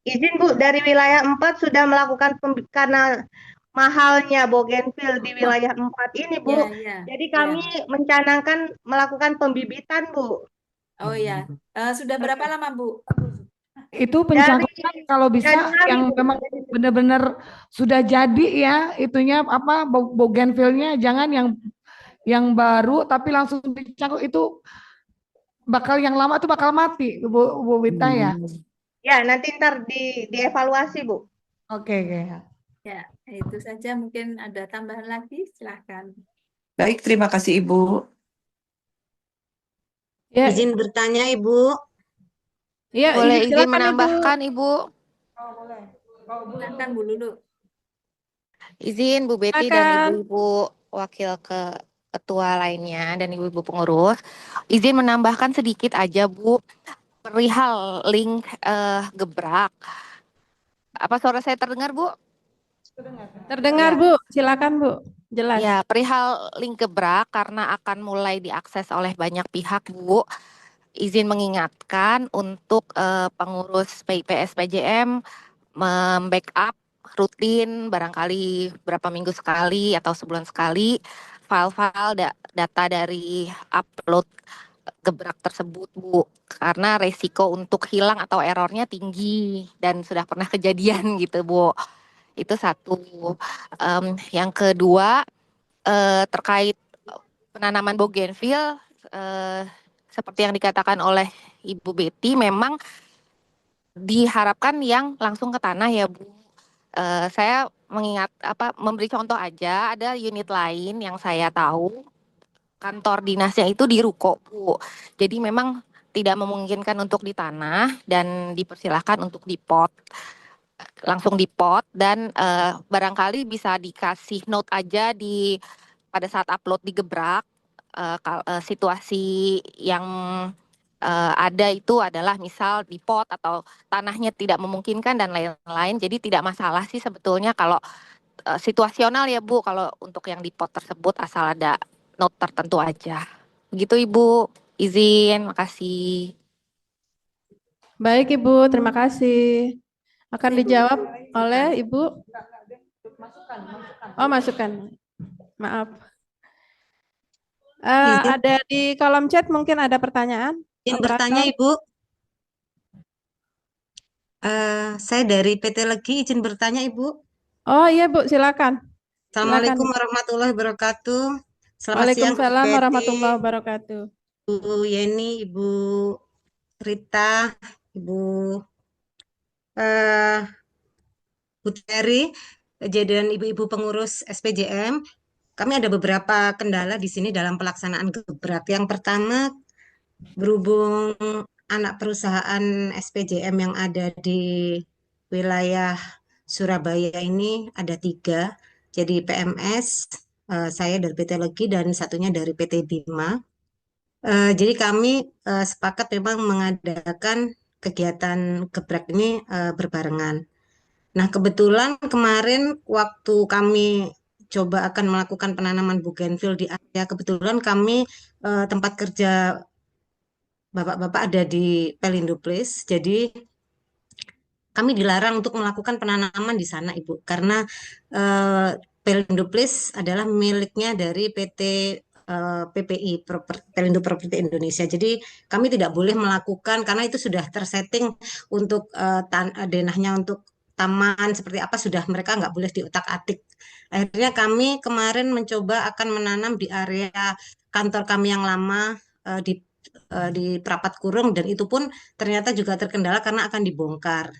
S5: izin Bu, dari wilayah 4 sudah melakukan karena mahalnya bougainville di wilayah 4 ini Bu. Jadi kami mencanangkan melakukan pembibitan Bu.
S9: Oh ya, sudah berapa lama Bu?
S2: Itu pencangkutan kalau bisa yang memang benar-benar sudah jadi ya, itunya bougainville-nya, jangan yang baru tapi langsung dicangkuk, itu bakal yang lama tuh bakal mati Bu Wita ya.
S5: Ya, nanti ntar dievaluasi Bu.
S2: Oke.
S9: Ya, itu saja, mungkin ada tambahan lagi, silahkan.
S12: Baik, terima kasih Ibu.
S10: Ya. Izin bertanya Ibu.
S11: Ya, boleh izin menambahkan Ibu.
S2: Oh, boleh.
S9: Silakan Bu Lulu.
S11: Izin Bu Betty dan ibu-ibu wakil ke ketua lainnya dan ibu-ibu pengurus. Izin menambahkan sedikit aja Bu, perihal link gebrak. Apa suara saya terdengar Bu?
S3: Terdengar
S11: Ya.
S3: Bu, silakan Bu, jelas.
S11: Ya, perihal link gebrak karena akan mulai diakses oleh banyak pihak Bu. Izin mengingatkan untuk pengurus PIPS PJM membackup rutin barangkali berapa minggu sekali atau sebulan sekali file-file data dari upload gebrak tersebut Bu, karena resiko untuk hilang atau errornya tinggi dan sudah pernah kejadian gitu Bu. Itu satu. Yang kedua terkait penanaman bougainville, seperti yang dikatakan oleh Ibu Betty, memang diharapkan yang langsung ke tanah ya Bu. Saya memberi contoh aja, ada unit lain yang saya tahu kantor dinasnya itu di ruko Bu. Jadi memang tidak memungkinkan untuk di tanah dan dipersilahkan untuk di pot, langsung di pot, dan barangkali bisa dikasih note aja pada saat upload di gebrak, situasi yang ada itu adalah misal di pot atau tanahnya tidak memungkinkan dan lain-lain. Jadi tidak masalah sih sebetulnya kalau situasional ya Bu, kalau untuk yang di pot tersebut asal ada note tertentu aja. Begitu Ibu, izin, makasih.
S3: Baik Ibu, terima kasih. Akan dijawab oleh Ibu. Oh, masukan. Maaf. Ada di kolom chat mungkin ada pertanyaan.
S10: Izin bertanya Ibu. Saya dari PT Legi izin bertanya Ibu.
S3: Oh iya Bu, silakan.
S10: Assalamualaikum warahmatullahi wabarakatuh. Selamat siang Bu
S3: Waalaikumsalam
S10: Betty,
S3: warahmatullahi wabarakatuh.
S10: Bu Yeni, Ibu Rita, Ibu Putri, dan ibu-ibu pengurus SPJM. Kami ada beberapa kendala di sini dalam pelaksanaan gebrak. Yang pertama, berhubung anak perusahaan SPJM yang ada di wilayah Surabaya ini ada 3, jadi PMS, saya dari PT Legi dan satunya dari PT Bima. Jadi kami sepakat memang mengadakan kegiatan gebrak ini berbarengan. Nah, kebetulan kemarin waktu kami coba akan melakukan penanaman bougainville di area, kebetulan kami tempat kerja bapak-bapak ada di Pelindo Place, jadi kami dilarang untuk melakukan penanaman di sana, Ibu, karena Pelindo Place adalah miliknya dari PT PPI, Pelindo Property Indonesia. Jadi kami tidak boleh melakukan karena itu sudah tersetting untuk denahnya untuk taman seperti apa, sudah mereka nggak boleh diutak-atik. Akhirnya kami kemarin mencoba akan menanam di area kantor kami yang lama di Prapat Kurung, dan itu pun ternyata juga terkendala karena akan dibongkar.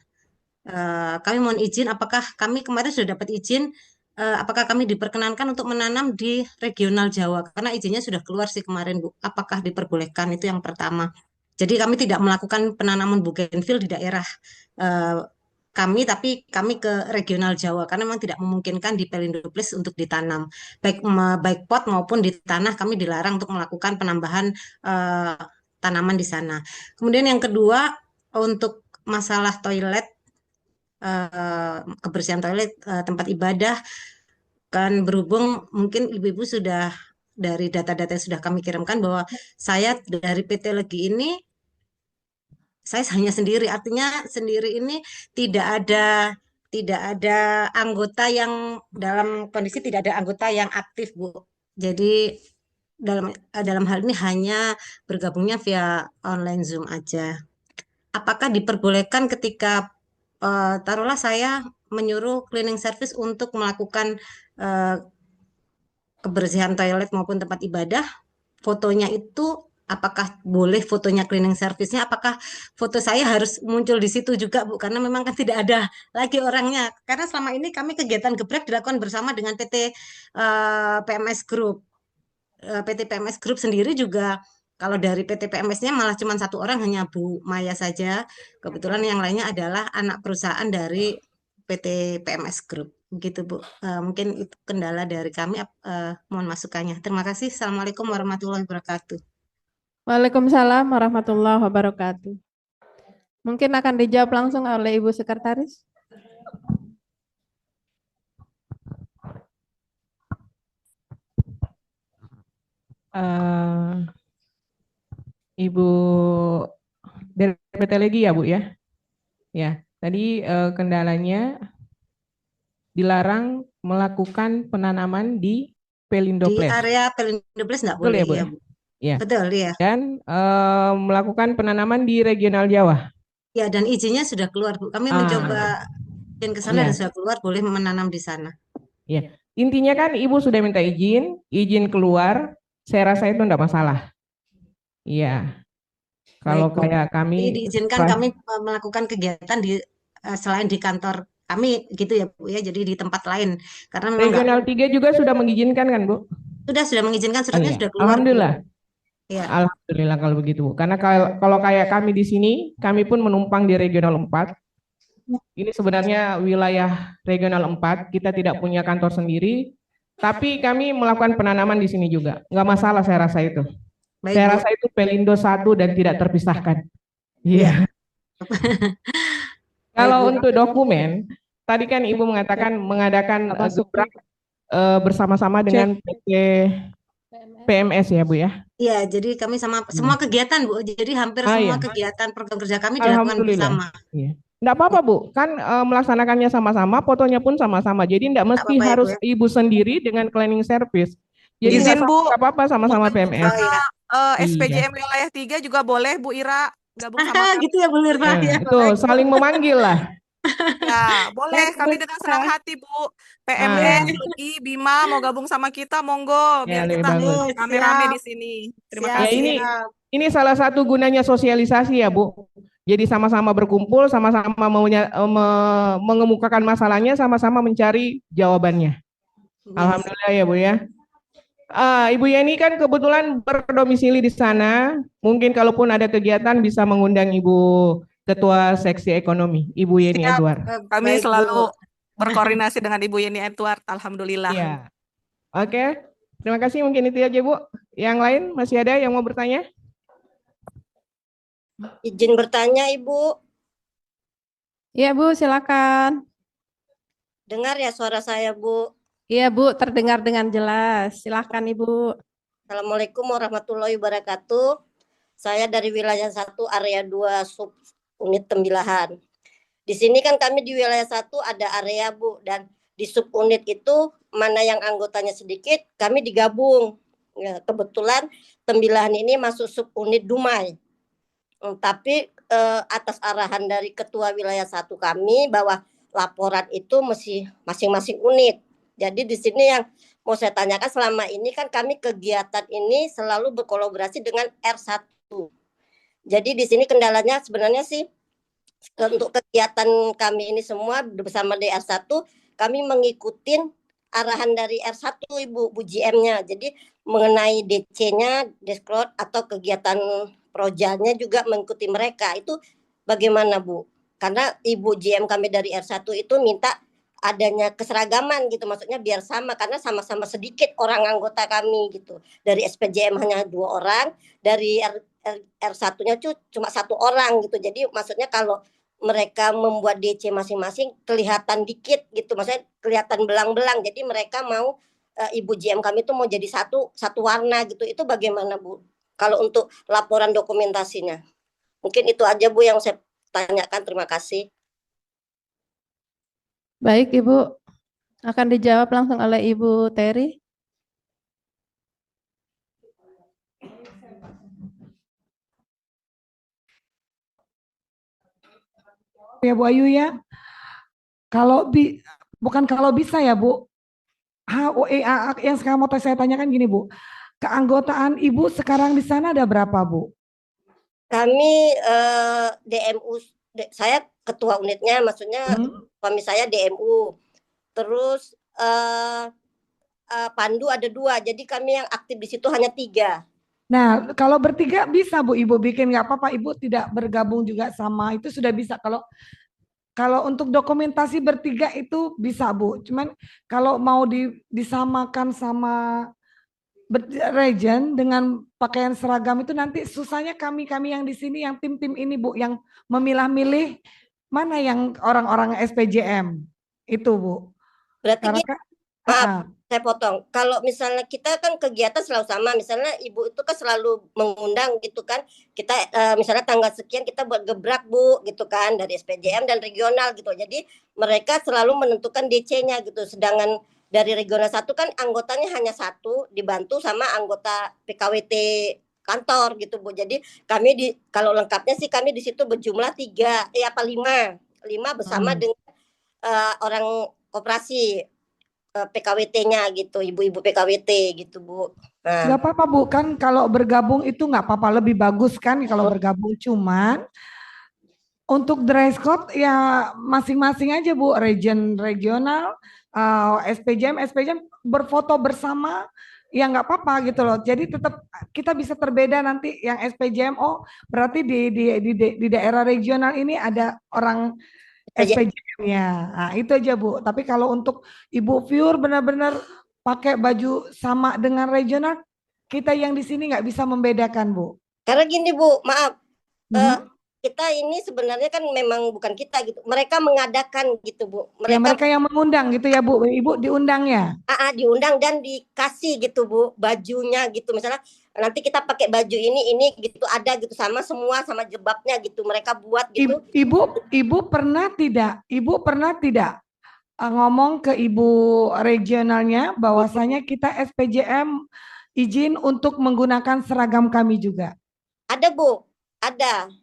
S10: Kami mohon izin, apakah kami kemarin sudah dapat izin, apakah kami diperkenankan untuk menanam di regional Jawa? Karena izinnya sudah keluar sih kemarin Bu. Apakah diperbolehkan? Itu yang pertama. Jadi kami tidak melakukan penanaman bougainville di daerah kami, tapi kami ke regional Jawa karena memang tidak memungkinkan di Pelindo Place untuk ditanam. Baik pot maupun di tanah kami dilarang untuk melakukan penambahan tanaman di sana. Kemudian yang kedua, untuk masalah toilet, kebersihan toilet tempat ibadah, kan berhubung mungkin ibu-ibu sudah dari data-data yang sudah kami kirimkan bahwa saya dari PT Legi ini saya hanya sendiri, artinya sendiri ini tidak ada anggota yang dalam kondisi tidak ada anggota yang aktif Bu. Jadi dalam hal ini hanya bergabungnya via online Zoom aja. Apakah diperbolehkan ketika taruhlah saya menyuruh cleaning service untuk melakukan kebersihan toilet maupun tempat ibadah, fotonya itu apakah boleh fotonya cleaning service-nya, apakah foto saya harus muncul di situ juga Bu, karena memang kan tidak ada lagi orangnya, karena selama ini kami kegiatan gebrak dilakukan bersama dengan PT PMS Group. PT PMS Group sendiri juga kalau dari PT PMS-nya malah cuma 1 orang, hanya Bu Maya saja, kebetulan yang lainnya adalah anak perusahaan dari PT PMS Group. Begitu Bu. Mungkin itu kendala dari kami. Mohon masukannya. Terima kasih. Assalamualaikum warahmatullahi wabarakatuh.
S3: Waalaikumsalam warahmatullahi wabarakatuh. Mungkin akan dijawab langsung oleh Ibu Sekretaris.
S1: Ibu dari PT Legi ya Bu ya? Ya, tadi kendalanya dilarang melakukan penanaman di Pelindo
S10: Di
S1: Place.
S10: area Pelindo Place nggak
S1: Betul
S10: boleh
S1: ya Bu?
S10: ya
S1: Ya?
S10: Bu.
S1: Ya.
S10: Betul ya.
S1: Dan melakukan penanaman di regional Jawa.
S10: Ya, dan izinnya sudah keluar Bu. Kami mencoba izin ke sana dan
S1: Iya.
S10: sudah keluar, boleh menanam di sana.
S1: Ya, intinya kan Ibu sudah minta izin keluar, saya rasa itu enggak masalah. Iya. Kalau
S10: Baik Bu.
S1: kayak
S10: Jadi
S1: kami
S10: diizinkan kami melakukan kegiatan di selain di kantor kami gitu ya Bu ya. Jadi di tempat lain karena memang nggak
S1: Regional 3 juga sudah mengizinkan kan Bu?
S10: sudah mengizinkan, suratnya
S1: Iya.
S10: sudah keluar Bu.
S1: Alhamdulillah.
S10: Ya.
S1: Alhamdulillah kalau begitu Bu. Karena kalau kayak kami di sini, kami pun menumpang di regional 4. Ini sebenarnya wilayah regional 4, kita tidak punya kantor sendiri, tapi kami melakukan penanaman di sini juga. Nggak masalah saya rasa itu.
S10: Baik,
S1: Saya
S10: Bu.
S1: rasa itu Pelindo 1 dan tidak terpisahkan. Iya. Kalau untuk dokumen, tadi kan Ibu mengatakan mengadakan gebrak bersama-sama dengan PT PMS ya Bu ya?
S10: Iya, jadi kami semua kegiatan Bu. Jadi hampir semua
S1: iya.
S10: kegiatan program kerja kami dilakukan bersama.
S1: Iya. Enggak apa-apa Bu, kan melaksanakannya sama-sama, fotonya pun sama-sama. Jadi enggak mesti
S10: apa-apa ya,
S1: harus
S10: Bu, ya.
S1: Ibu sendiri dengan cleaning service. Jadi
S13: Izin Bu,
S1: enggak apa-apa sama-sama PMS.
S13: SPJM wilayah 3 juga boleh Bu Ira gabung sama kami.
S10: Gitu ya Bu Nirva ya.
S1: Itu saling memanggil lah.
S13: Ya, boleh. Kami dengan senang hati Bu. PMS, Legi, Bima mau gabung sama kita, monggo.
S1: Ya,
S13: Biar
S1: lebih
S13: kita
S1: bagus.
S13: rame-rame di sini. Terima
S1: Ya,
S13: kasih.
S1: ini salah satu gunanya sosialisasi ya Bu. Jadi sama-sama berkumpul, sama-sama mengemukakan masalahnya, sama-sama mencari jawabannya. Alhamdulillah ya Bu ya. Ibu Yeni kan kebetulan berdomisili di sana. Mungkin kalaupun ada kegiatan bisa mengundang Ibu Ketua Seksi Ekonomi, Ibu Yeni
S13: Siap.
S1: Edward.
S13: Kami
S10: Baik,
S13: selalu
S10: Bu.
S13: berkoordinasi dengan Ibu Yeni Edward. Alhamdulillah.
S1: Iya. Oke. Terima kasih, mungkin itu aja Bu. Yang lain masih ada yang mau bertanya?
S14: Izin bertanya Ibu.
S3: Iya Bu, silakan.
S14: Dengar ya suara saya Bu?
S3: Iya Bu, terdengar dengan jelas. Silakan Ibu.
S14: Assalamualaikum warahmatullahi wabarakatuh. Saya dari wilayah 1 area 2 sub unit Tembilahan. Di sini kan kami di wilayah 1 ada area Bu, dan di sub unit itu mana yang anggotanya sedikit kami digabung. Ya, kebetulan Tembilahan ini masuk sub unit Dumai. Tapi atas arahan dari ketua wilayah 1 kami bahwa laporan itu mesti masing-masing unit. Jadi di sini yang mau saya tanyakan, selama ini kan kami kegiatan ini selalu berkolaborasi dengan R1. Jadi di sini kendalanya sebenarnya sih untuk kegiatan kami ini semua bersama DR1 kami mengikuti arahan dari R1 Ibu GM-nya. Jadi mengenai DC-nya, dashboard atau kegiatan projanya juga mengikuti mereka. Itu bagaimana Bu? Karena Ibu GM kami dari R1 itu minta adanya keseragaman gitu, maksudnya biar sama karena sama-sama sedikit orang anggota kami gitu. Dari SPJM hanya 2 orang, dari R1-nya cuma 1 orang gitu. Jadi maksudnya kalau mereka membuat DC masing-masing kelihatan dikit gitu, maksudnya kelihatan belang-belang. Jadi mereka mau Ibu GM kami itu mau jadi satu warna gitu. Itu bagaimana Bu? Kalau untuk laporan dokumentasinya. Mungkin itu aja Bu yang saya tanyakan. Terima kasih.
S3: Baik Ibu, akan dijawab langsung oleh Ibu Terry.
S2: Ya Bu Ayu ya. Bukan kalau bisa ya Bu. Yang sekarang mau saya tanyakan gini Bu. Keanggotaan Ibu sekarang di sana ada berapa Bu?
S14: Kami DMU, saya ketua unitnya, maksudnya suami saya DMU. Terus Pandu ada 2, jadi kami yang aktif di situ hanya 3.
S2: Nah, kalau bertiga bisa Bu Ibu bikin, nggak apa-apa Ibu tidak bergabung juga sama itu sudah bisa. Kalau Kalau untuk dokumentasi bertiga itu bisa Bu, cuman kalau mau disamakan sama region dengan pakaian seragam itu nanti susahnya kami yang di sini yang tim-tim ini Bu yang memilah-milih mana yang orang-orang SPJM itu Bu.
S14: Berarti
S2: Karena
S14: gini, maaf, saya potong. Kalau misalnya kita kan kegiatan selalu sama, misalnya Ibu itu kan selalu mengundang gitu kan. Kita misalnya tanggal sekian kita buat gebrak Bu gitu kan dari SPJM dan regional gitu. Jadi mereka selalu menentukan DC-nya gitu. Sedangkan dari regional 1 kan anggotanya hanya 1 dibantu sama anggota PKWT kantor gitu Bu. Jadi kami kalau lengkapnya sih kami di situ berjumlah 3 apa 5 bersama dengan orang koperasi PKWT-nya gitu, ibu-ibu PKWT gitu Bu.
S2: Nggak apa-apa Bu, kan kalau bergabung itu nggak apa-apa, lebih bagus kan kalau bergabung, cuman untuk dress code ya masing-masing aja Bu, regional, SPJM berfoto bersama ya nggak apa-apa gitu loh. Jadi tetap kita bisa terbeda nanti yang SPJM, oh berarti di daerah regional ini ada orang SPJM-nya. Nah, itu aja Bu. Tapi kalau untuk Ibu viewer benar-benar pakai baju sama dengan regional, kita yang di sini nggak bisa membedakan Bu.
S14: Karena gini Bu, maaf. Kita ini sebenarnya kan memang bukan kita gitu. Mereka mengadakan gitu Bu.
S2: Mereka yang mengundang gitu ya Bu. Ibu diundang ya?
S14: Diundang dan dikasih gitu Bu, bajunya gitu. Misalnya nanti kita pakai baju ini gitu ada gitu sama semua sama jilbabnya gitu. Mereka buat gitu.
S2: Ibu pernah tidak ngomong ke Ibu regionalnya bahwasanya kita SPJM izin untuk menggunakan seragam kami juga?
S14: Ada Bu, ada.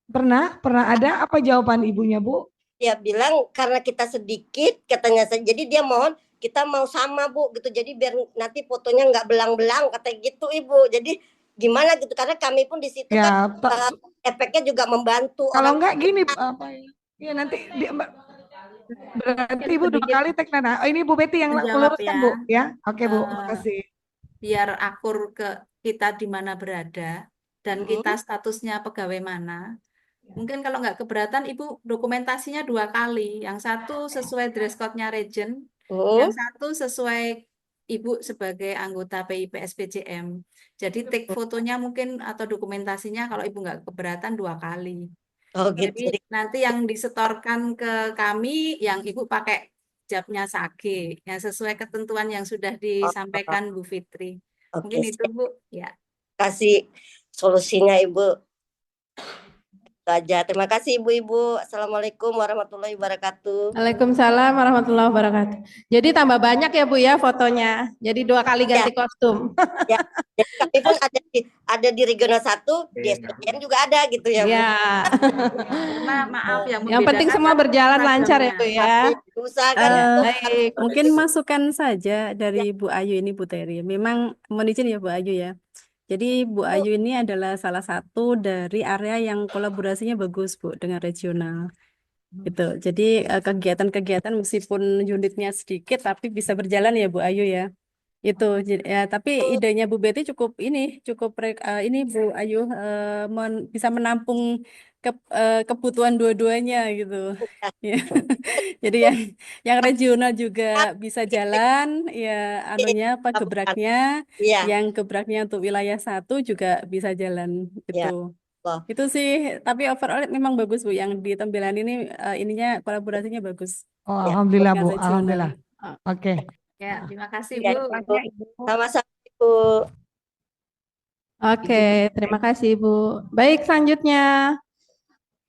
S2: Pernah ada. Apa jawaban ibunya Bu?
S14: Ya bilang karena kita sedikit katanya, jadi dia mohon kita mau sama Bu gitu, jadi biar nanti fotonya nggak belang-belang kata gitu Ibu. Jadi gimana gitu, karena kami pun di situ
S2: ya,
S14: kan efeknya juga membantu.
S2: Kalau enggak gini apa ya nanti berarti Ibu 2 kali tag Nana. Oh, ini Bu Betty yang meluruskan Bu ya. Oke Bu, makasih.
S9: Biar akur ke kita di mana berada dan kita statusnya pegawai mana. Mungkin kalau nggak keberatan, Ibu dokumentasinya 2 kali. Yang satu sesuai dress code-nya region, yang satu sesuai Ibu sebagai anggota PIP SPJM. Jadi take fotonya mungkin atau dokumentasinya kalau Ibu nggak keberatan 2 kali. Jadi nanti yang disetorkan ke kami, yang Ibu pakai jabnya SAGE, yang sesuai ketentuan yang sudah disampaikan Bu Fitri. Mungkin itu Bu, ya.
S14: Kasih solusinya Ibu. Saja. Terima kasih Ibu-ibu. Assalamualaikum warahmatullahi wabarakatuh.
S3: Waalaikumsalam warahmatullahi wabarakatuh. Jadi tambah banyak ya Bu ya fotonya. Jadi 2 kali ganti kostum.
S14: Ya. Jadi kami pun ada di regional 1, di SPJM juga ada gitu ya Bu.
S3: Ya.
S9: Maaf
S3: yang penting semua berjalan lancar ya Bu ya.
S8: Baik, mungkin masukan saja dari Bu Ayu ini Bu Teri. Memang mohon izin ya Bu Ayu ya. Jadi Bu Ayu ini adalah salah satu dari area yang kolaborasinya bagus Bu dengan regional. Gitu. Jadi kegiatan-kegiatan meskipun unitnya sedikit tapi bisa berjalan ya Bu Ayu ya. Itu ya, tapi idenya Bu Betty cukup ini Bu Ayu bisa menampung kebutuhan dua-duanya gitu. Ya. Jadi yang regional juga bisa jalan ya, gebraknya, yang gebraknya untuk wilayah 1 juga bisa jalan gitu. Itu sih, tapi overall memang bagus Bu, yang di Tembelan ini ininya kolaborasinya bagus.
S2: Oh, alhamdulillah Bu, alhamdulillah. Oke.
S9: Ya, terima kasih Bu.
S14: Sama-sama Bu.
S3: Oke, terima kasih Bu. Baik, selanjutnya.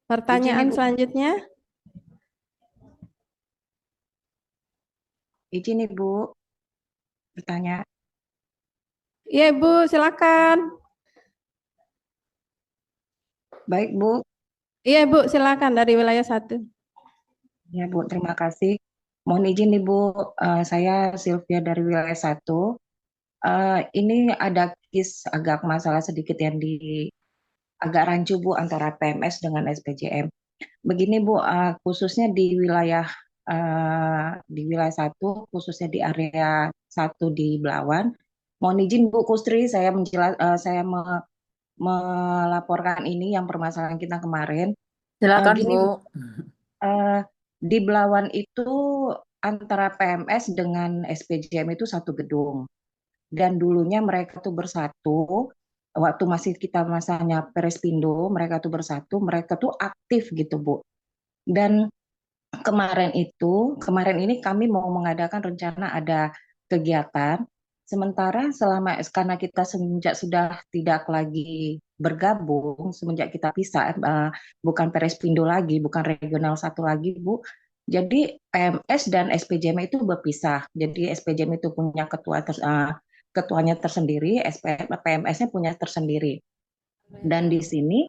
S3: Pertanyaan selanjutnya.
S15: Izin Ibu bertanya.
S3: Iya Bu, silakan.
S15: Baik Bu.
S3: Iya Bu, silakan dari wilayah 1.
S15: Ya Bu, terima kasih. Mohon izin Ibu, saya Sylvia dari wilayah 1. Ini ada agak masalah sedikit yang agak rancu Bu antara PMS dengan SPJM. Begini Bu, khususnya di wilayah 1, khususnya di area 1 di Belawan. Mohon izin Bu Kustri, saya melaporkan ini yang permasalahan kita kemarin.
S9: Silakan,
S15: Gini,
S9: Bu.
S15: di Belawan itu antara PMS dengan SPJM itu satu gedung. Dan dulunya mereka tuh bersatu, waktu masih kita masanya Perispindo, mereka tuh bersatu, mereka tuh aktif gitu, Bu. Dan kemarin ini kami mau mengadakan rencana ada kegiatan. Sementara karena kita semenjak sudah tidak lagi bergabung, semenjak kita pisah, bukan Perispindo lagi, bukan regional satu lagi, Bu. Jadi PMS dan SPJM itu berpisah. Jadi SPJM itu punya ketuanya tersendiri, PMS-nya punya tersendiri. Dan di sini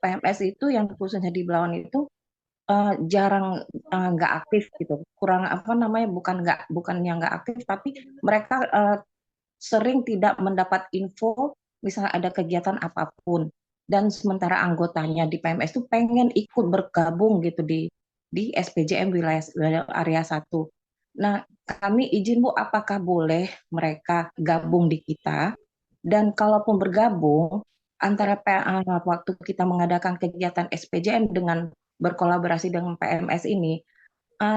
S15: PMS itu yang khususnya di Belawan itu jarang nggak aktif gitu, kurang apa namanya, bukan yang nggak aktif, tapi mereka sering tidak mendapat info misalnya ada kegiatan apapun. Dan sementara anggotanya di PMS itu pengen ikut bergabung gitu di SPJM wilayah area 1. Nah, kami izin Bu, apakah boleh mereka gabung di kita? Dan kalaupun bergabung, antara waktu kita mengadakan kegiatan SPJM dengan berkolaborasi dengan PMS ini,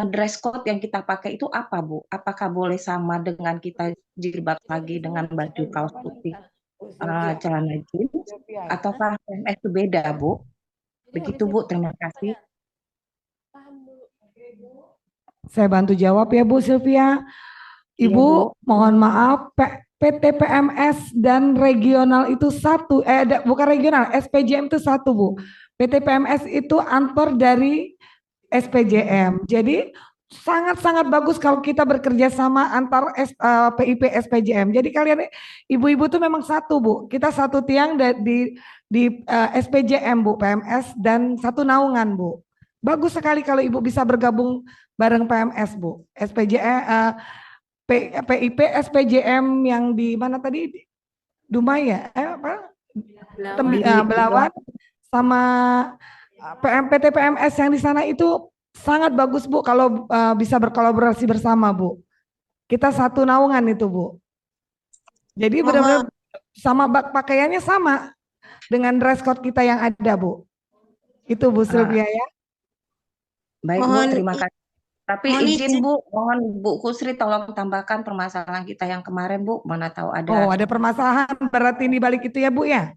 S15: dress code yang kita pakai itu apa, Bu? Apakah boleh sama dengan kita jilbab lagi dengan baju kaos putih, celana jeans, ataukah PMS itu beda, Bu? Begitu, Bu. Terima kasih.
S2: Saya bantu jawab ya Bu Sylvia.
S15: Iya,
S2: Ibu,
S15: Bu.
S2: mohon maaf, PT PMS dan regional itu satu, bukan regional, SPJM itu satu Bu. PT PMS itu antor dari SPJM. Jadi sangat-sangat bagus kalau kita bekerja sama antar PIP SPJM. Jadi kalian ibu-ibu tuh memang satu Bu. Kita satu tiang di SPJM Bu, PMS dan satu naungan Bu. Bagus sekali kalau ibu bisa bergabung bareng PMS Bu. PIP SPJM yang di mana tadi? Dumai ya? Belawan sama PT PMS yang di sana itu sangat bagus Bu kalau bisa berkolaborasi bersama Bu. Kita satu naungan itu Bu. Jadi benar-benar sama pakaiannya sama dengan dress code kita yang ada Bu. Itu Bu Sylvia ya.
S15: Baik Bu, terima kasih. Tapi izin Bu, mohon Bu Kusri tolong tambahkan permasalahan kita yang kemarin Bu, mana tahu ada.
S2: Oh, ada permasalahan berarti di balik itu ya Bu ya?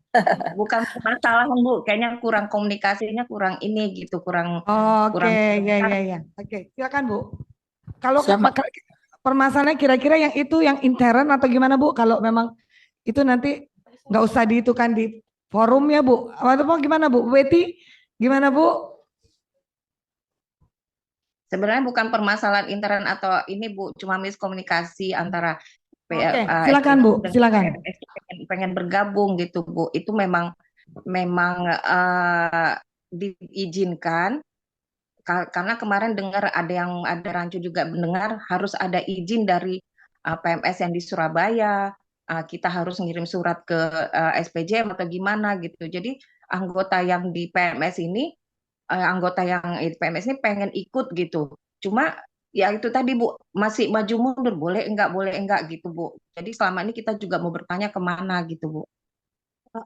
S15: Bukan permasalahan Bu, kayaknya kurang komunikasinya, kurang ini gitu, kurang.
S2: Oke, ya. Oke, silakan Bu. Kalau permasalahannya kira-kira yang itu yang intern atau gimana Bu? Kalau memang itu nanti nggak usah diitukan di forum ya Bu. Atau gimana Bu? Betty, gimana Bu?
S15: Sebenarnya bukan permasalahan intern atau ini Bu, cuma miskomunikasi antara
S2: silakan Bu, silakan.
S15: Pengen bergabung gitu Bu. Itu memang diizinkan karena kemarin dengar ada rancu juga mendengar harus ada izin dari PMS yang di Surabaya. Kita harus ngirim surat ke SPJM atau gimana gitu. Jadi anggota yang di PMS ini PMS ini pengen ikut gitu. Cuma ya itu tadi Bu, masih maju mundur, boleh enggak gitu Bu. Jadi selama ini kita juga mau bertanya kemana gitu Bu.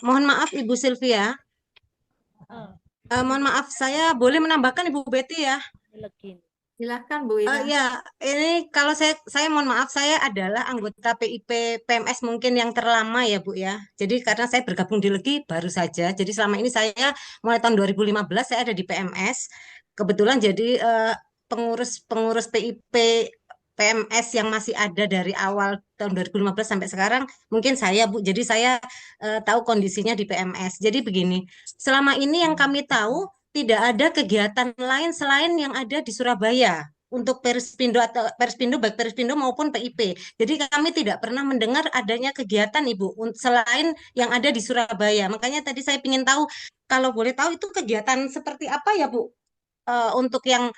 S10: Mohon maaf Ibu Sylvia. Mohon maaf, saya boleh menambahkan Ibu Betty ya?
S9: Silakan Bu Ira.
S10: Ya, ini kalau saya mohon maaf, saya adalah anggota PIP PMS mungkin yang terlama ya Bu ya. Jadi karena saya bergabung di Legi baru saja. Jadi selama ini saya mulai tahun 2015 saya ada di PMS. Kebetulan jadi pengurus PIP PMS yang masih ada dari awal tahun 2015 sampai sekarang mungkin saya Bu. Jadi saya tahu kondisinya di PMS. Jadi begini, selama ini yang kami tahu tidak ada kegiatan lain selain yang ada di Surabaya untuk Perispindo atau baik Perispindo maupun PIP. Jadi kami tidak pernah mendengar adanya kegiatan Ibu selain yang ada di Surabaya. Makanya tadi saya ingin tahu kalau boleh tahu itu kegiatan seperti apa ya Bu untuk yang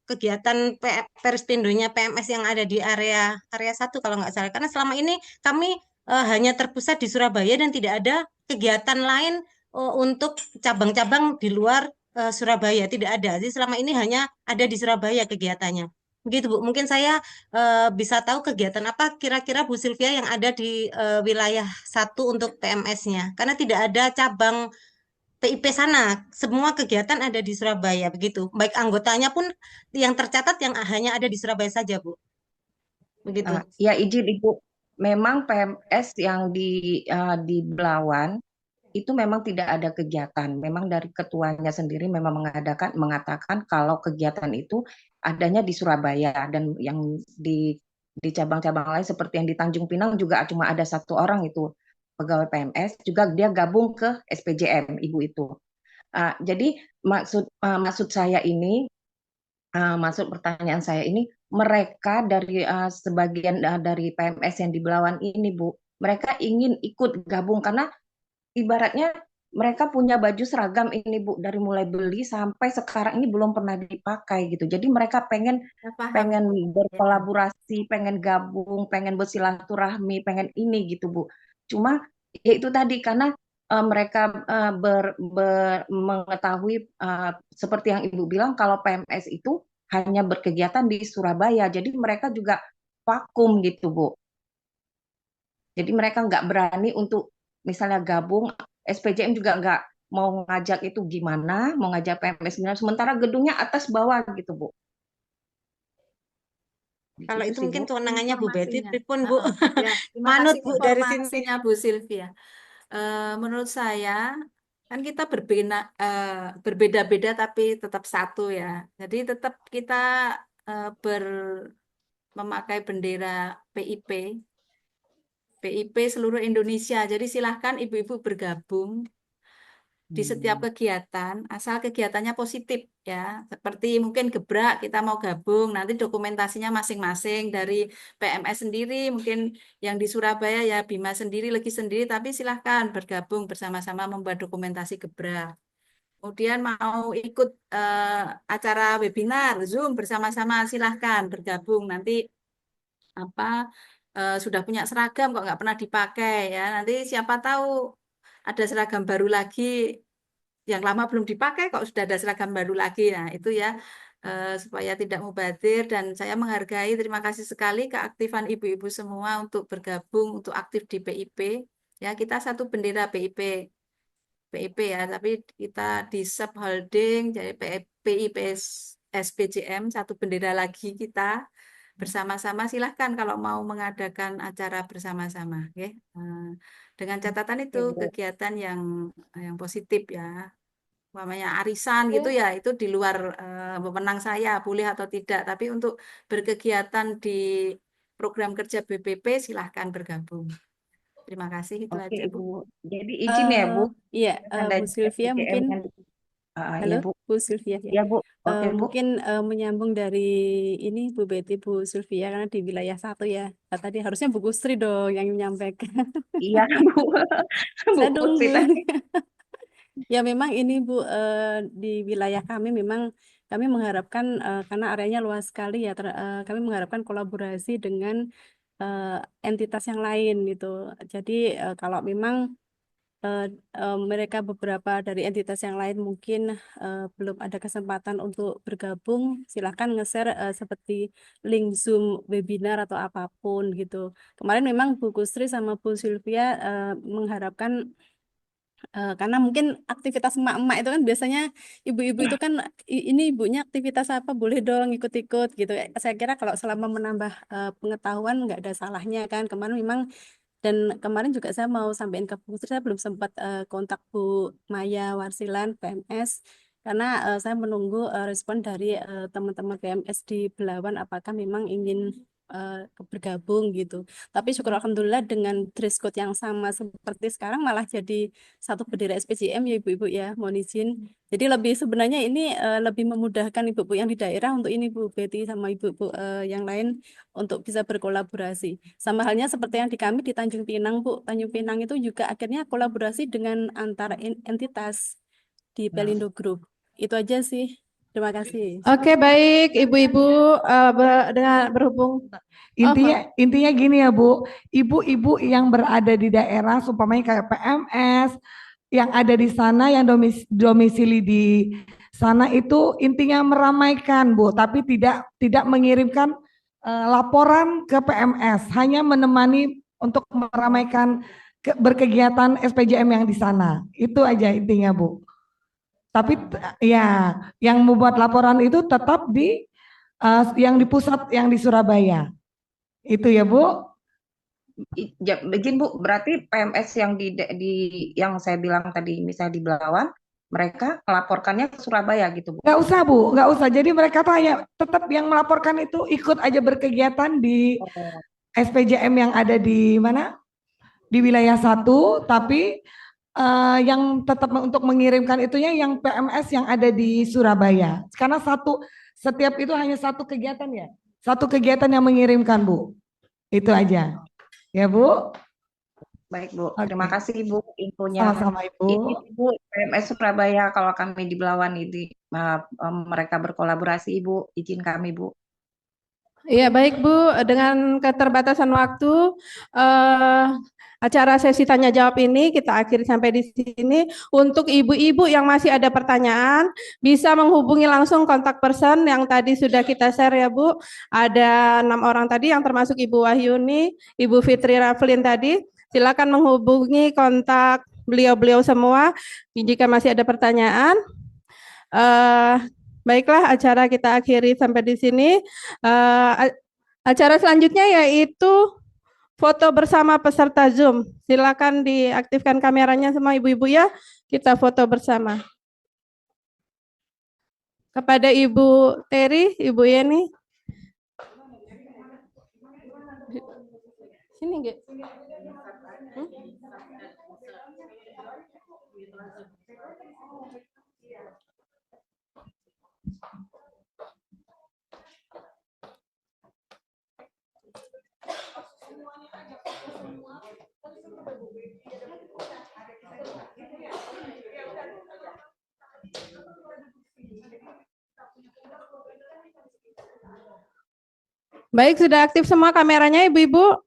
S10: kegiatan Perispindonya PMS yang ada di area 1 kalau nggak salah. Karena selama ini kami hanya terpusat di Surabaya dan tidak ada kegiatan lain untuk cabang-cabang di luar Surabaya, tidak ada. Jadi selama ini hanya ada di Surabaya kegiatannya. Begitu Bu, mungkin saya bisa tahu kegiatan apa kira-kira Bu Sylvia yang ada di wilayah 1 untuk PMS-nya. Karena tidak ada cabang PIP sana. Semua kegiatan ada di Surabaya begitu. Baik anggotanya pun yang tercatat yang hanya ada di Surabaya saja, Bu. Begitu.
S15: Ya izin Ibu, memang PMS yang di Belawan itu memang tidak ada kegiatan. Memang dari ketuanya sendiri memang mengatakan kalau kegiatan itu adanya di Surabaya, dan yang di cabang-cabang lain seperti yang di Tanjung Pinang juga cuma ada 1 orang itu pegawai PMS, juga dia gabung ke SPJM Ibu itu. Jadi maksud saya ini, masuk pertanyaan saya ini, mereka dari sebagian dari PMS yang di Belawan ini Bu, mereka ingin ikut gabung karena ibaratnya mereka punya baju seragam ini Bu, dari mulai beli sampai sekarang ini belum pernah dipakai gitu. Jadi mereka pengen berkolaborasi, pengen gabung, pengen bersilaturahmi, pengen ini gitu Bu. Cuma ya itu tadi, karena mereka mengetahui seperti yang Ibu bilang kalau PMS itu hanya berkegiatan di Surabaya. Jadi mereka juga vakum gitu Bu. Jadi mereka nggak berani untuk misalnya gabung, SPJM juga nggak mau ngajak itu gimana, mau ngajak PMS gimana, sementara gedungnya atas bawah gitu Bu.
S10: Kalau itu mungkin kewenangannya Bu Betty,
S9: Informasinya.
S10: pripun Bu?
S9: Ya, terima
S10: Manut
S9: kasih
S10: Bu dari sini.
S9: informasinya Bu Sylvia. Menurut saya kan kita berbeda-beda tapi tetap satu ya. Jadi tetap kita memakai bendera PIP seluruh Indonesia. Jadi silahkan ibu-ibu bergabung di setiap kegiatan, asal kegiatannya positif ya. Seperti mungkin gebrak, kita mau gabung, nanti dokumentasinya masing-masing dari PMS sendiri, mungkin yang di Surabaya ya Bima sendiri, Legi sendiri, tapi silahkan bergabung bersama-sama membuat dokumentasi gebrak. Kemudian mau ikut acara webinar, Zoom bersama-sama, silahkan bergabung. Nanti sudah punya seragam kok nggak pernah dipakai ya. Nanti siapa tahu ada seragam baru lagi, yang lama belum dipakai kok sudah ada seragam baru lagi. Nah itu ya, supaya tidak mubazir, dan saya menghargai, terima kasih sekali keaktifan ibu-ibu semua untuk bergabung, untuk aktif di PIP. Ya, kita satu bendera PIP ya, tapi kita di subholding jadi PIP SPJM, satu bendera lagi kita bersama-sama. Silahkan kalau mau mengadakan acara bersama-sama, ya. Dengan catatan itu kegiatan yang positif ya. Umpamanya arisan gitu ya, itu di luar wewenang saya boleh atau tidak. Tapi untuk berkegiatan di program kerja BPP silahkan bergabung. Terima kasih, itu
S15: Oke
S9: aja Bu.
S15: Ibu. Jadi izin ya Bu.
S8: Iya,
S15: Ada
S8: Bu Sylvia
S15: SPJM
S8: mungkin.
S15: yang ya
S8: Halo,
S15: Bu.
S8: Bu Sylvia ya.
S15: Ya Bu. Oke Bu.
S8: Mungkin menyambung dari ini Bu Betty, Bu Sylvia, karena di wilayah 1 ya. Tadi harusnya Bu Gusri dong yang menyampaikan.
S15: Iya Bu. Bu
S8: Saya
S15: Putri
S8: nunggu.
S15: tadi.
S8: Ya memang ini Bu, di wilayah kami memang kami mengharapkan karena areanya luas sekali ya, kami mengharapkan kolaborasi dengan entitas yang lain gitu. Jadi kalau memang mereka beberapa dari entitas yang lain mungkin belum ada kesempatan untuk bergabung, silahkan nge-share seperti link Zoom webinar atau apapun gitu. Kemarin memang Bu Kusri sama Bu Sylvia mengharapkan karena mungkin aktivitas emak-emak itu kan biasanya ibu-ibu itu kan ini ibunya aktivitas apa boleh dong ikut-ikut gitu. Saya kira kalau selama menambah pengetahuan nggak ada salahnya kan. Kemarin memang, dan kemarin juga saya mau sampaikan ke Bu Putri, saya belum sempat kontak Bu Maya Warsilan PMS karena saya menunggu respon dari teman-teman PMS di Belawan apakah memang ingin bergabung gitu. Tapi syukur alhamdulillah dengan dress code yang sama seperti sekarang malah jadi satu bendera SPJM ya ibu-ibu ya, mohon izin. Jadi lebih sebenarnya ini lebih memudahkan ibu-ibu yang di daerah untuk ini Bu Betty sama ibu-ibu yang lain untuk bisa berkolaborasi. Sama halnya seperti yang di kami di Tanjung Pinang Bu. Tanjung Pinang itu juga akhirnya kolaborasi dengan antara entitas di Pelindo Group. Itu aja sih. Terima kasih.
S16: Oke, baik ibu-ibu dengan berhubung
S2: Intinya gini ya Bu, ibu-ibu yang berada di daerah, umpamanya kayak PMS, yang ada di sana, yang domisili di sana itu intinya meramaikan Bu, tapi tidak mengirimkan laporan ke PMS, hanya menemani untuk meramaikan berkegiatan SPJM yang di sana. Itu aja intinya Bu. Tapi ya, yang membuat laporan itu tetap di yang di pusat, yang di Surabaya. Itu ya, Bu.
S15: Begini Bu, berarti PMS yang yang saya bilang tadi, misalnya di Belawan, mereka melaporkannya ke Surabaya gitu Bu?
S2: Nggak usah Bu, nggak usah. Jadi mereka tuh hanya tetap yang melaporkan itu ikut aja berkegiatan di SPJM yang ada di mana? Di wilayah 1, tapi yang tetap untuk mengirimkan itunya yang PMS yang ada di Surabaya. Karena setiap itu hanya satu kegiatan ya. Satu kegiatan yang mengirimkan Bu. Itu aja. Ya Bu.
S15: Baik Bu, terima kasih Bu infonya.
S2: Sama-sama Ibu.
S15: Ini Bu, PMS Surabaya kalau kami di Belawan ini mereka berkolaborasi Ibu, izin kami Bu.
S16: Iya baik Bu, dengan keterbatasan waktu acara sesi tanya jawab ini kita akhiri sampai di sini. Untuk ibu-ibu yang masih ada pertanyaan bisa menghubungi langsung kontak person yang tadi sudah kita share ya Bu. Ada 6 orang tadi yang termasuk Ibu Wahyuni, Ibu Fitri Raflin tadi. Silakan menghubungi kontak beliau-beliau semua jika masih ada pertanyaan. Baiklah, acara kita akhiri sampai di sini. Acara selanjutnya yaitu foto bersama peserta Zoom. Silakan diaktifkan kameranya semua ibu-ibu ya. Kita foto bersama. Kepada Ibu Terry, Ibu Yeni. Sini enggak? Baik, sudah aktif semua kameranya ibu-ibu?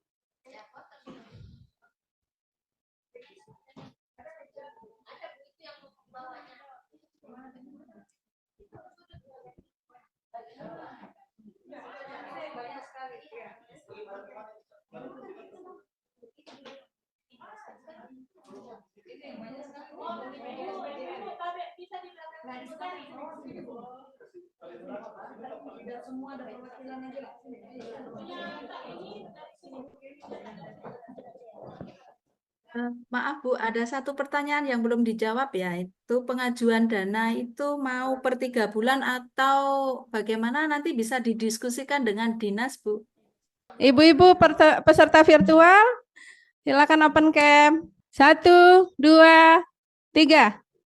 S9: Maaf Bu, ada satu pertanyaan yang belum dijawab ya. Itu pengajuan dana itu mau per 3 bulan atau bagaimana, nanti bisa didiskusikan dengan dinas Bu.
S16: Ibu-ibu peserta virtual, silakan open cam. 1, 2, 3.